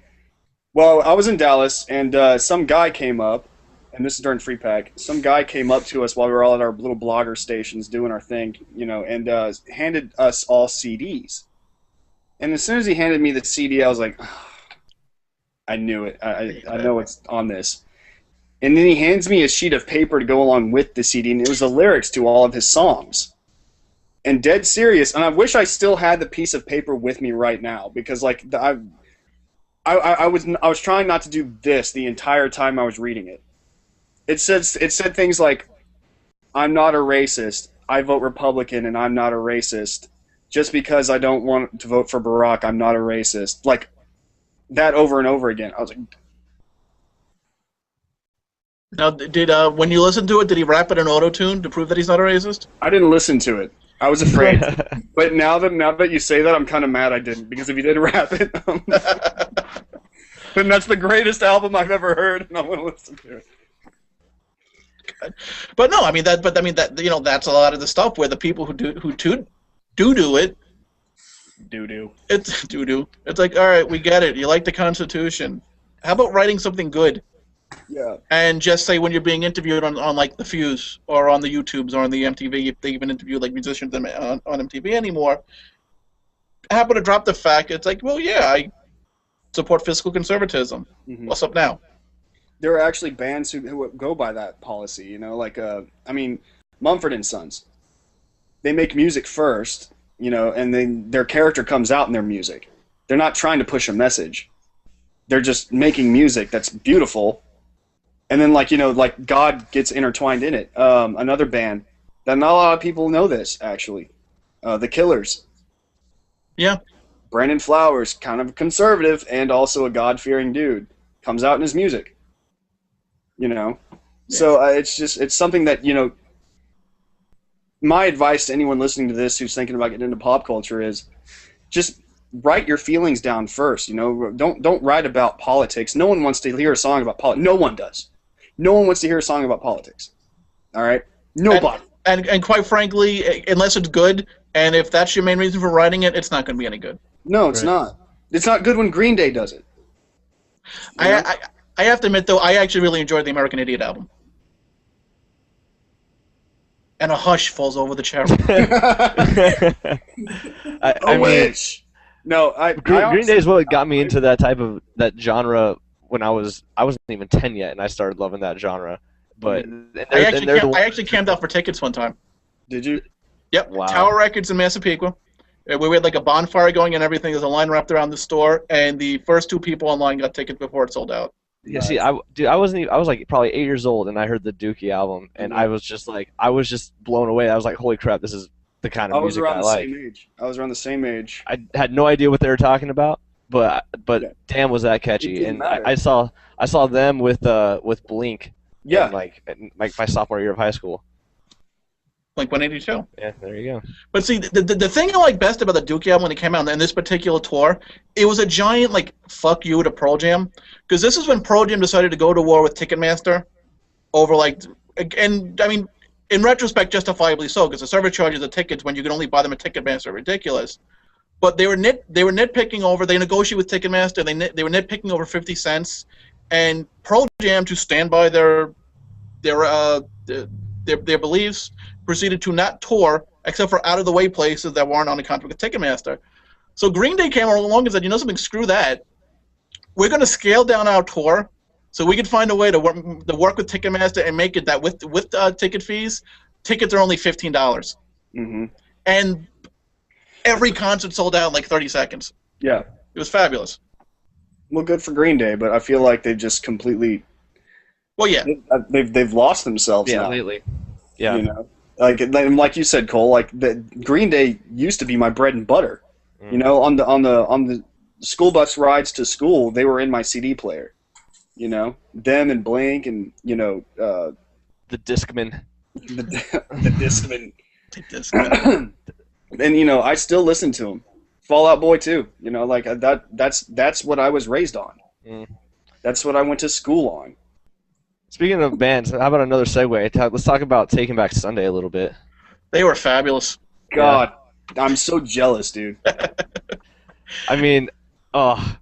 Well, I was in Dallas, and some guy came up, and this is during Free Pack. Some guy came up to us while we were all at our little blogger stations doing our thing, and handed us all CDs. And as soon as he handed me the CD, I was like, oh, I knew it. I know it's on this. And then he hands me a sheet of paper to go along with the CD, and it was the lyrics to all of his songs. And dead serious, and I wish I still had the piece of paper with me right now, because I was trying not to do this the entire time I was reading it. It said things like, "I'm not a racist. I vote Republican, and I'm not a racist. Just because I don't want to vote for Barack, I'm not a racist." Like that over and over again. I was like, Now, did when you listened to it, did he rap it in auto-tune to prove that he's not a racist? I didn't listen to it. I was afraid. But now that you say that, I'm kind of mad I didn't, because if he did rap it, then that's the greatest album I've ever heard, and I want to listen to it. But no, I mean that. But I mean that. That's a lot of the stuff where the people who do it. It's doo-doo. It's like, all right, we get it. You like the Constitution. How about writing something good? Yeah. And just say when you're being interviewed on The Fuse or on the YouTubes or on the MTV, if they even interview musicians on MTV anymore, happen to drop the fact. It's like, well, yeah, I support fiscal conservatism. Mm-hmm. What's up now? There are actually bands who go by that policy, Mumford and Sons. they make music first, you know, and then their character comes out in their music. They're not trying to push a message. They're just making music that's beautiful. And then, like, you know, like God gets intertwined in it. Another band that not a lot of people know this, actually. The Killers. Yeah. Brandon Flowers, kind of conservative and also a God-fearing dude, comes out in his music. You know? Yeah. So it's something that, you know, my advice to anyone listening to this who's thinking about getting into pop culture is just write your feelings down first. You know, don't write about politics. No one wants to hear a song about politics. No one does. No one wants to hear a song about politics. All right? Nobody. And quite frankly, unless it's good, and if that's your main reason for writing it, it's not going to be any good. No, it's not. It's not good when Green Day does it. I have to admit, though, I actually really enjoyed the American Idiot album. And a hush falls over the chair. I wish. No, Green Day is what got me into that genre when I wasn't even 10 yet, and I started loving that genre. But I actually camped out for tickets one time. Did you? Yep. Wow. Tower Records in Massapequa. We had like a bonfire going and everything. There's a line wrapped around the store, and the first 2 people online got tickets before it sold out. Yeah, see, I was like probably 8 years old, and I heard the Dookie album, and I was just blown away. I was like, holy crap, this is the kind of music I like. I was around the same age. I had no idea what they were talking about, but damn, was that catchy. And I saw them with Blink. Yeah. In my sophomore year of high school. Like 182. Yeah, there you go. But see, the thing I like best about the Dookie album when it came out in this particular tour, it was a giant, like, fuck you to Pearl Jam. Because this is when Pearl Jam decided to go to war with Ticketmaster over, like, and, I mean, in retrospect, justifiably so, because the service charges of tickets when you can only buy them at Ticketmaster are ridiculous. But they were nitpicking over, they negotiated with Ticketmaster, they were nitpicking over 50 cents, and Pearl Jam, to stand by their beliefs, proceeded to not tour except for out-of-the-way places that weren't on the contract with Ticketmaster. So Green Day came along and said, you know something, screw that. We're going to scale down our tour so we could find a way to work with Ticketmaster and make it that with ticket fees, tickets are only $15. Mm-hmm. And every concert sold out in like 30 seconds. Yeah. It was fabulous. Well, good for Green Day, but I feel like they've just completely... Well, yeah. They've lost themselves now. Lately. Yeah. You know? Like you said, Cole, like Green Day used to be my bread and butter. Mm. You know, on the school bus rides to school, they were in my CD player. You know, them and Blink and, you know, the Discman. The Discman. And, you know, I still listen to them. Fall Out Boy too. You know, like that's what I was raised on. Mm. That's what I went to school on. Speaking of bands, how about another segue? Let's talk about Taking Back Sunday a little bit. They were fabulous. God, yeah. I'm so jealous, dude. I mean, the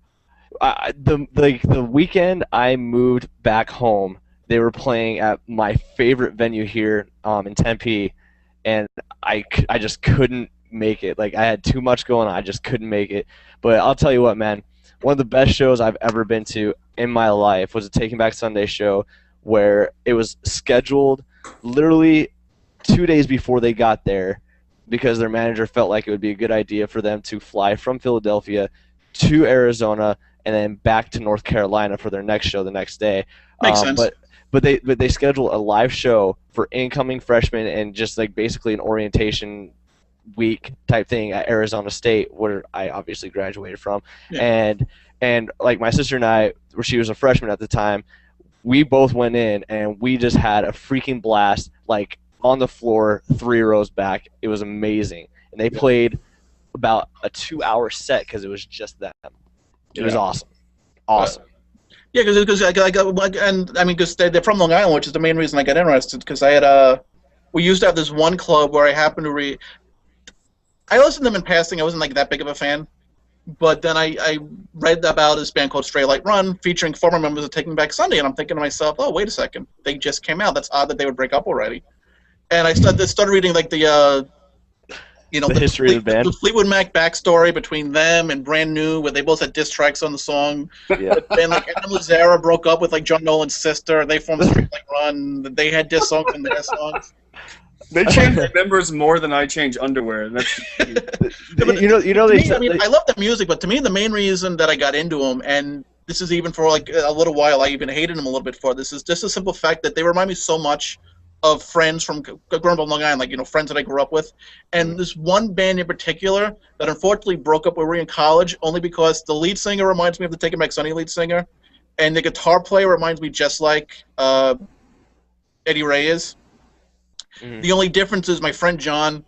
weekend I moved back home, they were playing at my favorite venue here in Tempe, and I just couldn't make it. Like, I had too much going on. I just couldn't make it. But I'll tell you what, man. One of the best shows I've ever been to in my life was a Taking Back Sunday show where it was scheduled literally 2 days before they got there because their manager felt like it would be a good idea for them to fly from Philadelphia to Arizona and then back to North Carolina for their next show the next day. Makes sense. But they scheduled a live show for incoming freshmen and just like basically an orientation week type thing at Arizona State, where I obviously graduated from. Yeah. And like my sister and I, where she was a freshman at the time, we both went in and we just had a freaking blast, like on the floor 3 rows back. It was amazing. And they played about a 2-hour set because it was just them. It was awesome. Awesome. Yeah, because they're from Long Island, which is the main reason I got interested. Because I had we used to have this one club where I happened to read. I listened to them in passing. I wasn't like that big of a fan, but then I read about this band called Straight Light Run, featuring former members of Taking Back Sunday, and I'm thinking to myself, oh, wait a second, they just came out. That's odd that they would break up already. And I started reading like the history of the band, the Fleetwood Mac backstory between them and Brand New, where they both had diss tracks on the song. Yeah. And like Adam Lazzara broke up with like John Nolan's sister. They formed Straight Light Run. They had diss songs in their songs. They change members more than I change underwear. That's I mean, I love the music, but to me, the main reason that I got into them, and this is even for like a little while, I even hated them a little bit for this, is just a simple fact that they remind me so much of friends from growing up on Long Island, like friends that I grew up with, and this one band in particular that unfortunately broke up when we were in college, only because the lead singer reminds me of the Taking Back Sunday lead singer, and the guitar player reminds me just like Eddie Ray is. Mm-hmm. The only difference is my friend John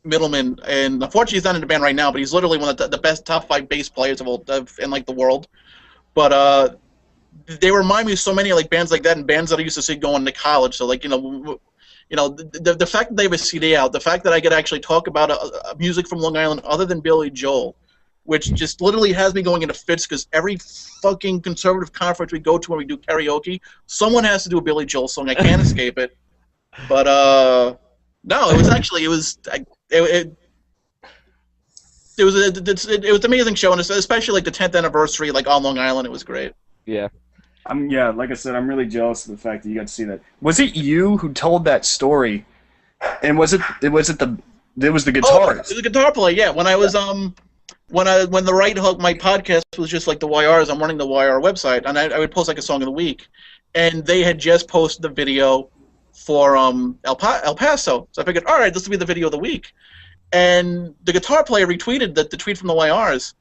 Middleman, and unfortunately he's not in the band right now, but he's literally one of the best top 5 bass players in like the world. But they remind me of so many like bands like that and bands that I used to see going to college. So like the fact that they have a CD out, the fact that I could actually talk about a music from Long Island other than Billy Joel, which just literally has me going into fits because every fucking conservative conference we go to when we do karaoke, someone has to do a Billy Joel song. I can't escape it. But no, it was an amazing show, and especially like the 10th anniversary, like on Long Island, it was great. Yeah. Like I said, I'm really jealous of the fact that you got to see that. Was it you who told that story? And was it the guitarist? Oh, it was the guitar player. Yeah, when I was when the Right Hook, my podcast was just like the YRs. I'm running the YR website, and I would post like a song of the week, and they had just posted the video for El Paso. So I figured, all right, this will be the video of the week. And the guitar player retweeted the tweet from the YRs,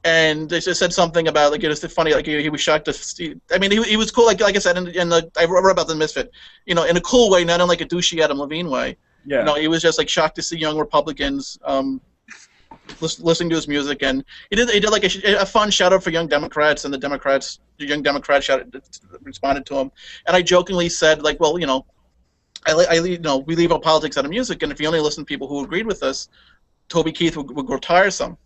and they just said something about like it's funny, like he was shocked to see. I mean, he was cool, like I said, I wrote about the Misfit, in a cool way, not in like a douchey Adam Levine way. Yeah. He was just like shocked to see young Republicans listening to his music, and he did like a fun shout out for young Democrats, and the young Democrats responded to him, and I jokingly said like, well, we leave our politics out of music, and if you only listen to people who agreed with us, Toby Keith would grow tiresome.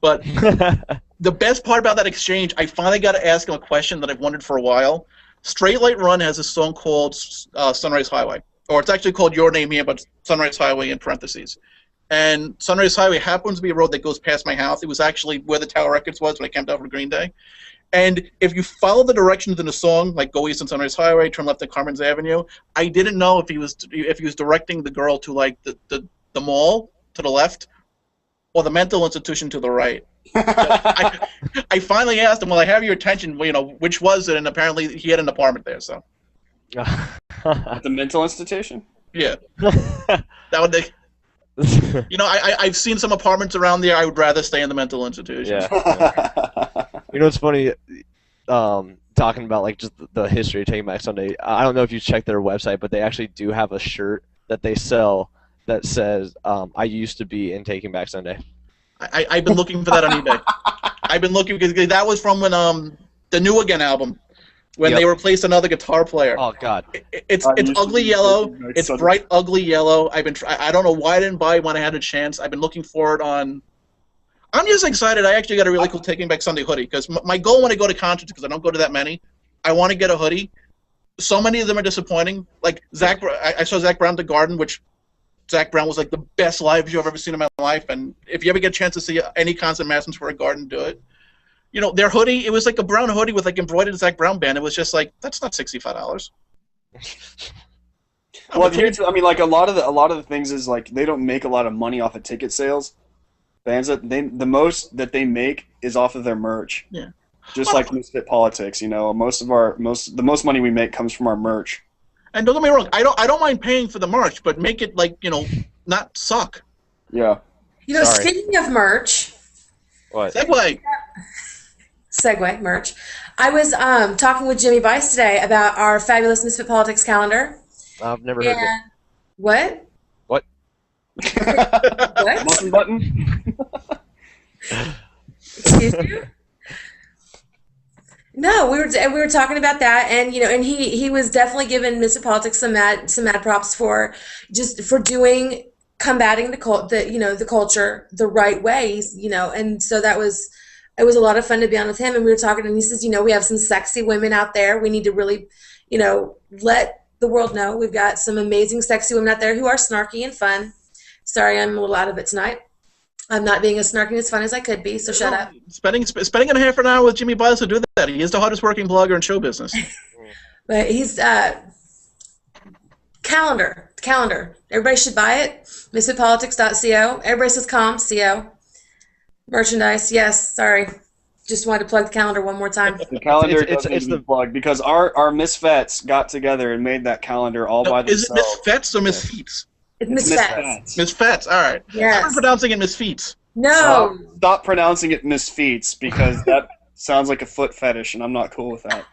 But the best part about that exchange, I finally got to ask him a question that I've wondered for a while. Straight Light Run has a song called Sunrise Highway, or it's actually called Your Name Here, but Sunrise Highway in parentheses. And Sunrise Highway happens to be a road that goes past my house. It was actually where the Tower Records was when I camped out for Green Day. And if you follow the directions in the song, like go east on Sunrise Highway, turn left on Carmen's Avenue, I didn't know if he was directing the girl to like the mall to the left or the mental institution to the right. So I finally asked him, well, I have your attention, which was it? And apparently he had an apartment there, so. At the mental institution? Yeah. That would I've seen some apartments around there. I would rather stay in the mental institution. Yeah. It's funny, talking about like just the history of Taking Back Sunday. I don't know if you checked their website, but they actually do have a shirt that they sell that says, I used to be in Taking Back Sunday. I've been looking for that on eBay. I've been looking because that was from when the New Again album, when they replaced another guitar player. Oh God! It's ugly yellow. It's bright ugly yellow. I don't know why I didn't buy it when I had a chance. I've been looking for it on. I'm just excited. I actually got a really cool Taking Back Sunday hoodie because my goal when I go to concerts, because I don't go to that many, I want to get a hoodie. So many of them are disappointing. Like I saw Zach Brown at the Garden, which Zach Brown was like the best live show I've ever seen in my life. And if you ever get a chance to see any concert in Madison Square Garden, do it. Their hoodie, it was like a brown hoodie with like embroidered Zach Brown band. It was just like, that's not $65. Well, like a lot of the things is like they don't make a lot of money off of ticket sales. Bands the most that they make is off of their merch. Yeah. Just like Misfit Politics, the most money we make comes from our merch. And don't get me wrong, I don't mind paying for the merch, but make it like, not suck. Yeah. Speaking of merch. What? Segue merch. I was talking with Jimmy Bice today about our fabulous Misfit Politics calendar. I've never heard of it. What? What? What? Button button? Excuse you? No, we were talking about that, and and he was definitely giving Misfit Politics some mad props for combating the culture the right ways, and so it was a lot of fun to be on with him, and we were talking, and he says, we have some sexy women out there. We need to really, let the world know we've got some amazing sexy women out there who are snarky and fun. Sorry, I'm a little out of it tonight. I'm not being as snarky and as fun as I could be, so shut up. Spending a half an hour with Jimmy Biles to do that. He is the hardest working blogger in show business. But he's kind calendar. Everybody should buy it. Misfitpolitics.co. Everybody says co. Merchandise. Yes. Sorry. Just wanted to plug the calendar one more time. The calendar it's the plug because our Misfits got together and made that calendar all by themselves. Is it Misfits or Misfeets? It's Misfits. Misfits. All right. Yes. I'm pronouncing it Misfeets. No. Stop pronouncing it Misfeets because that sounds like a foot fetish, and I'm not cool with that.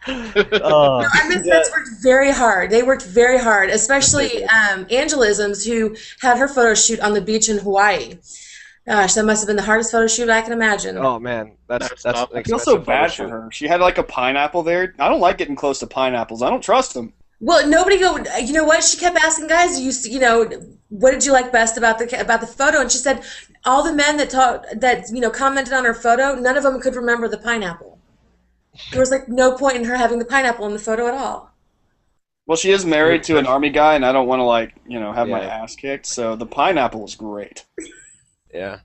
Our Misfits worked very hard. They worked very hard, especially Angelisms, who had her photo shoot on the beach in Hawaii. Gosh, that must have been the hardest photo shoot I can imagine. Oh man, that's I feel so bad for her. She had like a pineapple there. I don't like getting close to pineapples. I don't trust them. Well, nobody go. You know what? She kept asking guys, you know, what did you like best about the photo? And she said all the men that commented on her photo, none of them could remember the pineapple. There was like no point in her having the pineapple in the photo at all. Well, she is married to an army guy, and I don't want to have my ass kicked. So the pineapple is great. Yeah.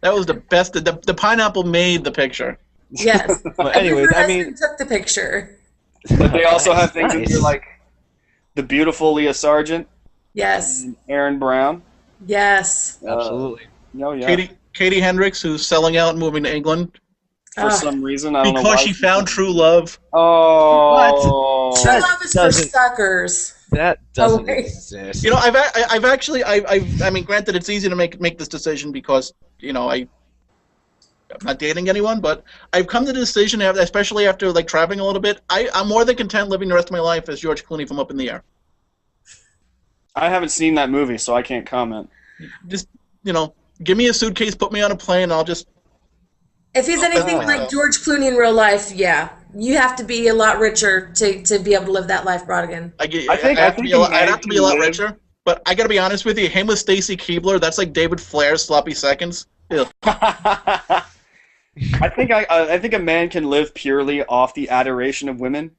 That was the best. The pineapple made the picture. Yes. But anyways, her husband took the picture. But they also have things that are like the beautiful Leah Sargent. Yes. And Aaron Brown. Yes. Absolutely. Oh yeah. Katie Hendricks, who's selling out and moving to England for some reason. I don't know why. Because she found true love. Oh. What? True love is for suckers. That doesn't exist. You know, I've actually, I mean, granted, it's easy to make this decision because, you know, I'm not dating anyone, but I've come to the decision, especially after like traveling a little bit, I'm more than content living the rest of my life as George Clooney from Up in the Air. I haven't seen that movie, so I can't comment. Just, you know, give me a suitcase, put me on a plane, I'll just... If he's anything like George Clooney in real life, yeah. You have to be a lot richer to be able to live that life, Brodigan. I'd have to be a lot richer, but I gotta be honest with you, him with Stacy Keibler, that's like David Flair's sloppy seconds. I think a man can live purely off the adoration of women.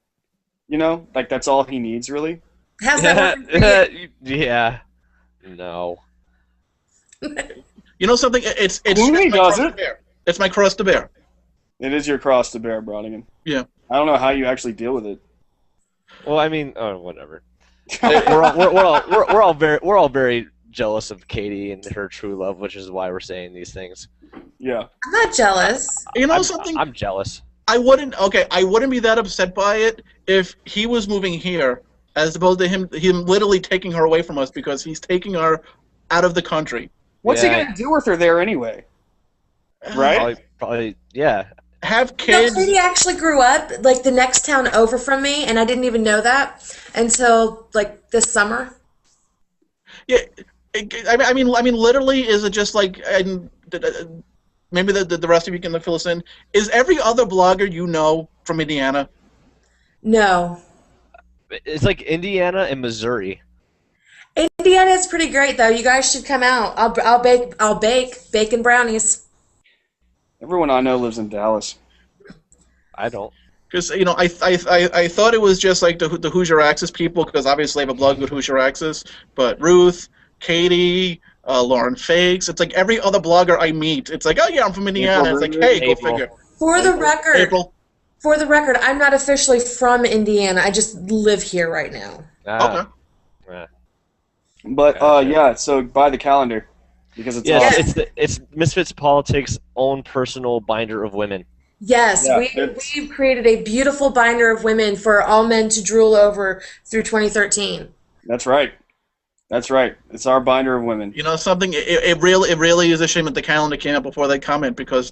You know, like that's all he needs, really. How's that working for you? Yeah. No. You know something? It's Clooney does it. It's my cross to bear. It is your cross to bear, Brodigan. Yeah. I don't know how you actually deal with it. Well, I mean, whatever. we're all very jealous of Katie and her true love, which is why we're saying these things. Yeah. I'm not jealous. You know something? I'm jealous. I wouldn't be that upset by it if he was moving here, as opposed to him literally taking her away from us because he's taking her out of the country. What's he gonna do with her there anyway? Right? Probably, yeah. Have kids. Katie actually grew up like the next town over from me, and I didn't even know that until like this summer. Yeah, I mean, literally, is it just like, and maybe the rest of you can fill us in? Is every other blogger you know from Indiana? No. It's like Indiana and Missouri. Indiana is pretty great though. You guys should come out. I'll bake bacon brownies. Everyone I know lives in Dallas. I don't. Because, you know, I thought it was just like the Hoosier Axis people, because obviously I have a blog with Hoosier Axis, but Ruth, Katie, Lauren Fakes, it's like every other blogger I meet, it's like, oh yeah, I'm from Indiana. It's like, hey, go figure. For the record, I'm not officially from Indiana. I just live here right now. Okay. But yeah, so buy the calendar. Because it's awesome. It's Misfits Politics' own personal binder of women. Yes, we've created a beautiful binder of women for all men to drool over through 2013. That's right. That's right. It's our binder of women. You know something? It really is a shame that the calendar came out before that comment, because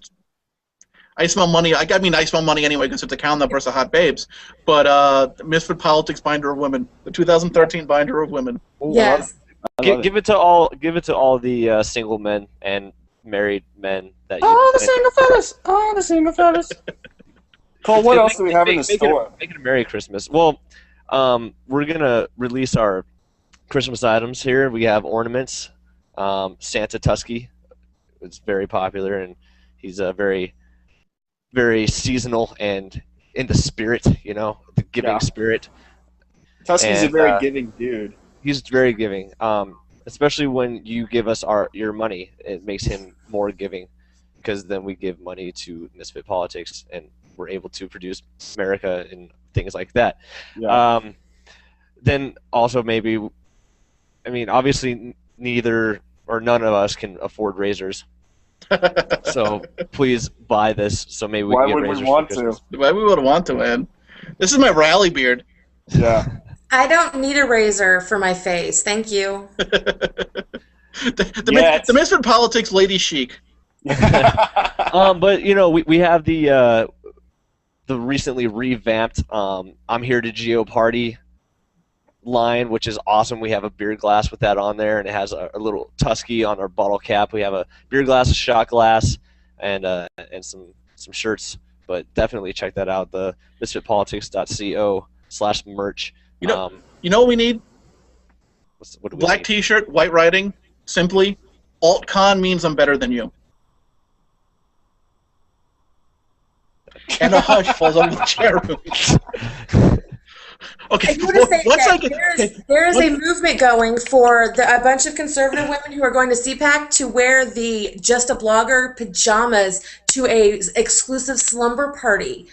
I smell money. I smell money anyway because it's a calendar versus hot babes. But Misfit Politics binder of women, the 2013 binder of women. Ooh, yes. Give it to all the single men and married men that the single fellas. Cole, what else do we have in the store? Make it a Merry Christmas. Well, we're gonna release our Christmas items here. We have ornaments. Santa Tusky, it's very popular, and he's a very, very seasonal and in the spirit. You know, the giving spirit. Tusky's a very giving dude. He's very giving, especially when you give us your money. It makes him more giving, because then we give money to Misfit Politics, and we're able to produce America and things like that. Yeah. Then also maybe I mean, obviously neither or none of us can afford razors. So please buy this so maybe we can get razors for Christmas. Why we would want to, man? This is my rally beard. Yeah. I don't need a razor for my face. Thank you. The Misfit Politics Lady Chic. But you know, we have the recently revamped I'm Here to Geo Party line, which is awesome. We have a beer glass with that on there, and it has a little Tusky on our bottle cap. We have a beer glass, a shot glass, and some shirts. But definitely check that out. The misfitpolitics.co/merch. You know what we need? What do we Black need? T-shirt, white writing, simply. AltCon means I'm better than you. And a hush falls over the chair room. Okay, I want to say that there is a movement going for a bunch of conservative women who are going to CPAC to wear the Just a Blogger pajamas to a exclusive slumber party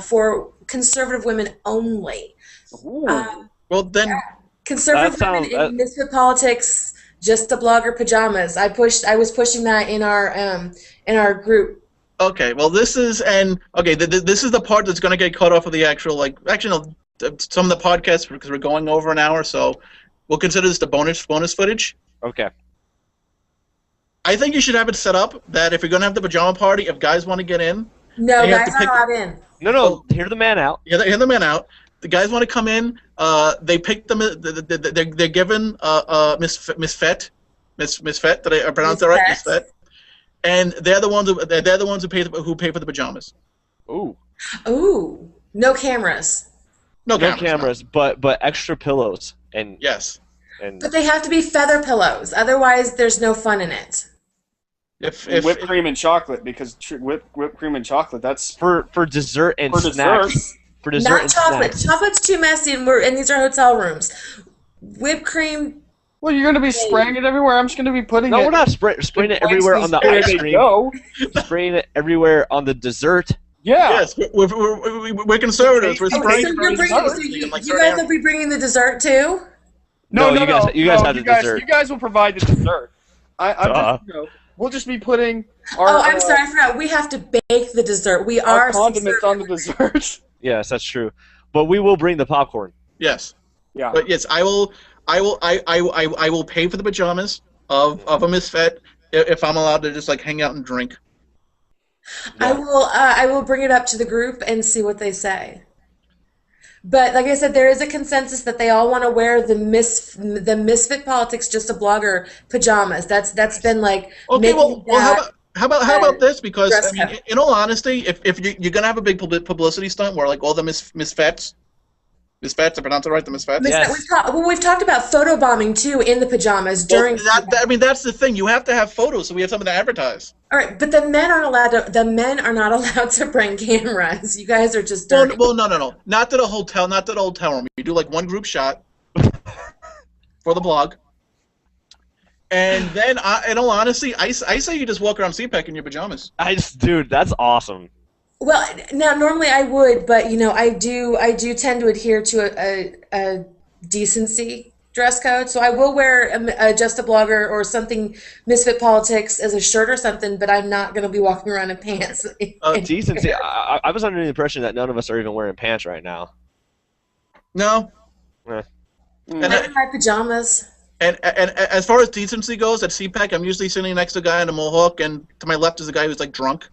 for conservative women only. Well, then... Conservative women in Misfit Politics, Just a Blogger pajamas. I was pushing that in our group. Okay, well, this is this is the part that's going to get cut off of the actual, some of the podcasts because we're going over an hour, so we'll consider this the bonus footage. Okay. I think you should have it set up that if you're going to have the pajama party, if guys want to get in... No, guys aren't allowed in. No, hear the man out. Yeah, hear the man out. The guys want to come in. They pick them. They're given Misfit. Did I pronounce that right? Misfit. And they're the ones who pay for the pajamas. Ooh. No cameras. No cameras, but extra pillows and yes. But they have to be feather pillows. Otherwise, there's no fun in it. If whipped cream and chocolate, because whipped cream and chocolate, that's for dessert and snacks. For dessert Not and chocolate. snacks. Chocolate's too messy, and these are hotel rooms. Whipped cream. Well, you're going to be spraying it everywhere. I'm just going to be putting it... No, we're not spraying it everywhere on the ice cream. Spraying it everywhere on the dessert. Yeah. Yes, we're conservatives. We're spraying you guys will be bringing the dessert too? No, you guys have the dessert. You guys will provide the dessert. We'll just be putting our... Oh, I'm sorry, I forgot. We have to bake the dessert. We are condiments on the dessert. Yes, that's true. But we will bring the popcorn. Yes. Yeah. But yes, I will pay for the pajamas of a misfit if I'm allowed to just hang out and drink. Yeah. I will bring it up to the group and see what they say. But like I said, there is a consensus that they all want to wear the Misfit Politics Just a Blogger pajamas. That's been like okay. Well, how about this? Because I mean, in all honesty, if you're gonna have a big publicity stunt where all the Misfits, I pronounce it right, the Misfits. Yes. We've talked about photobombing too in the pajamas during. I mean, that's the thing. You have to have photos, so we have something to advertise. All right, but the men aren't allowed to. The men are not allowed to bring cameras. You guys are just dirty. Well, no. Not to the hotel room. You do one group shot for the blog, and then, in all honesty, I say you just walk around CPAC in your pajamas. Dude, that's awesome. Well, now normally I would, but I do tend to adhere to a decency dress code, so I will wear a Just a Blogger or something Misfit Politics as a shirt or something, but I'm not going to be walking around in pants. Decency. I was under the impression that none of us are even wearing pants right now. No. I'm in my pajamas. And as far as decency goes, at CPAC, I'm usually sitting next to a guy in a mohawk, and to my left is a guy who's drunk.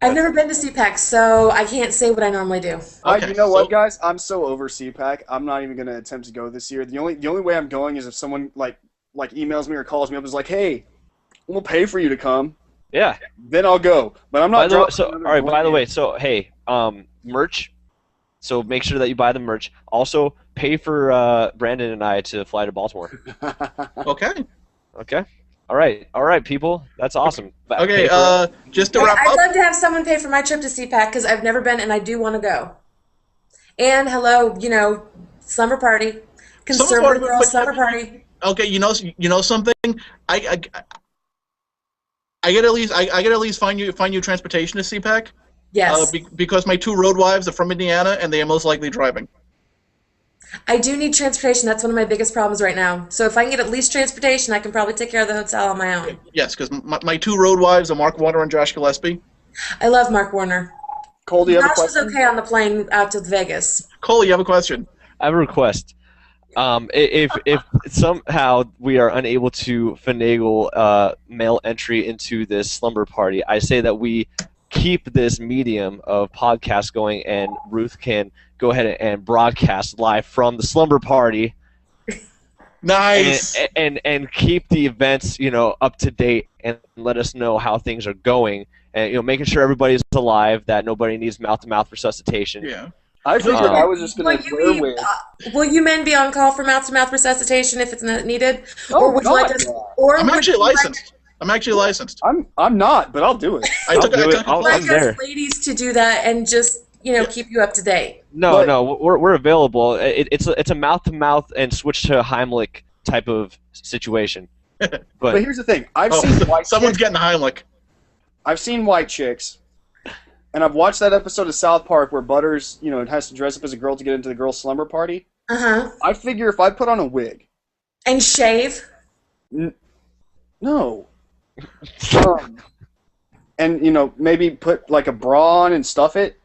I've never been to CPAC, so I can't say what I normally do. Okay, you know what, guys? I'm so over CPAC. I'm not even going to attempt to go this year. The only way I'm going is if someone emails me or calls me up and is like, "Hey, we'll pay for you to come." Yeah. Then I'll go. But I'm not. By the way, so hey, merch. So make sure that you buy the merch. Also, pay for Brandon and I to fly to Baltimore. Okay. Okay. All right, people. That's awesome. Okay, just to wrap up. I'd love to have someone pay for my trip to CPAC because I've never been and I do want to go. And hello, slumber party, conservative girl slumber party. Okay, you know something. I get at least find you transportation to CPAC. Yes. Because my two road wives are from Indiana and they are most likely driving. I do need transportation. That's one of my biggest problems right now. So if I can get at least transportation, I can probably take care of the hotel on my own. Yes, because my two road wives are Mark Warner and Josh Gillespie. I love Mark Warner. Cole, do you have a Josh was question? okay on the plane out to Vegas. Cole, you have a question? I have a request. If somehow we are unable to finagle mail entry into this slumber party, I say that we keep this medium of podcast going, and Ruth can go ahead and broadcast live from the slumber party. Nice. And keep the events, up to date, and let us know how things are going, and making sure everybody's alive, that nobody needs mouth-to-mouth resuscitation. Yeah. I figured I was just going to will you men be on call for mouth-to-mouth resuscitation if it's not needed? Oh, or would you like us? Or I'm actually licensed. I'm actually licensed. I'm not, but I'll do it. I'm there. Ladies to do that and just keep you up to date. No, we're available. It's a mouth-to-mouth and switch to Heimlich type of situation. But here's the thing: I've seen white. Someone's getting Heimlich. I've seen white chicks. And I've watched that episode of South Park where Butters, has to dress up as a girl to get into the girls' slumber party. Uh-huh. I figure if I put on a wig... And shave? No. And, maybe put, like, a bra on and stuff it.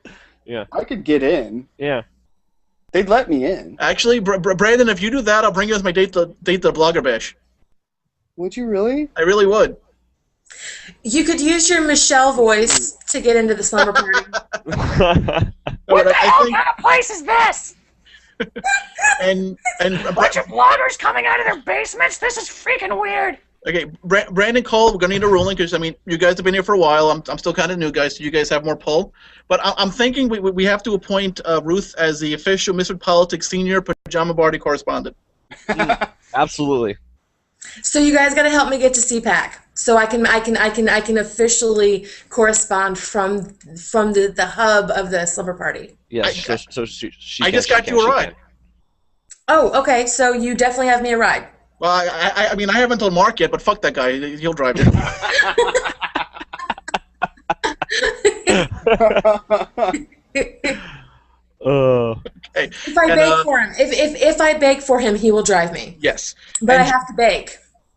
Yeah. I could get in. Yeah. They'd let me in. Actually, Brandon, if you do that, I'll bring you as my date to the Blogger Bash. Would you really? I really would. You could use your Michelle voice to get into the slumber party. What the hell kind of place is this? and A bunch of bloggers coming out of their basements? This is freaking weird. Okay, Brandon, Cole, we're gonna need a ruling because you guys have been here for a while. I'm still kind of new, guys, so you guys have more pull. But I'm thinking we have to appoint Ruth as the official Misfit Politics senior pajama party correspondent. Absolutely. So you guys got to help me get to CPAC, so I can officially correspond from the hub of the slumber party. Yes. I just got you a ride. Oh, okay. So you definitely have me a ride. Well, I mean, I haven't told Mark yet, but fuck that guy. He'll drive you. Okay. If I beg for him, if I beg for him, he will drive me. Yes. But I have to beg.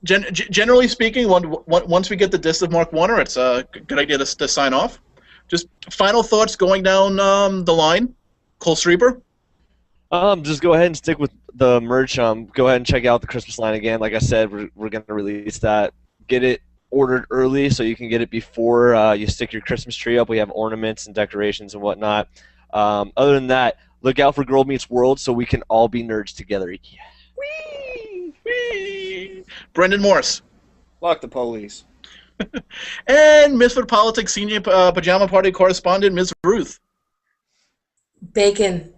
Generally speaking, once we get the disc of Mark Warner, it's a good idea to sign off. Just final thoughts going down the line. Cole Streeper? Just go ahead and stick with the merch. Go ahead and check out the Christmas line again. Like I said, we're going to release that. Get it ordered early so you can get it before you stick your Christmas tree up. We have ornaments and decorations and whatnot. Other than that, look out for Girl Meets World so we can all be nerds together. Yeah. Whee! Whee! Brendan Morse. Lock the police. And Misfit Politics senior pajama party correspondent, Ms. Ruth. Bacon.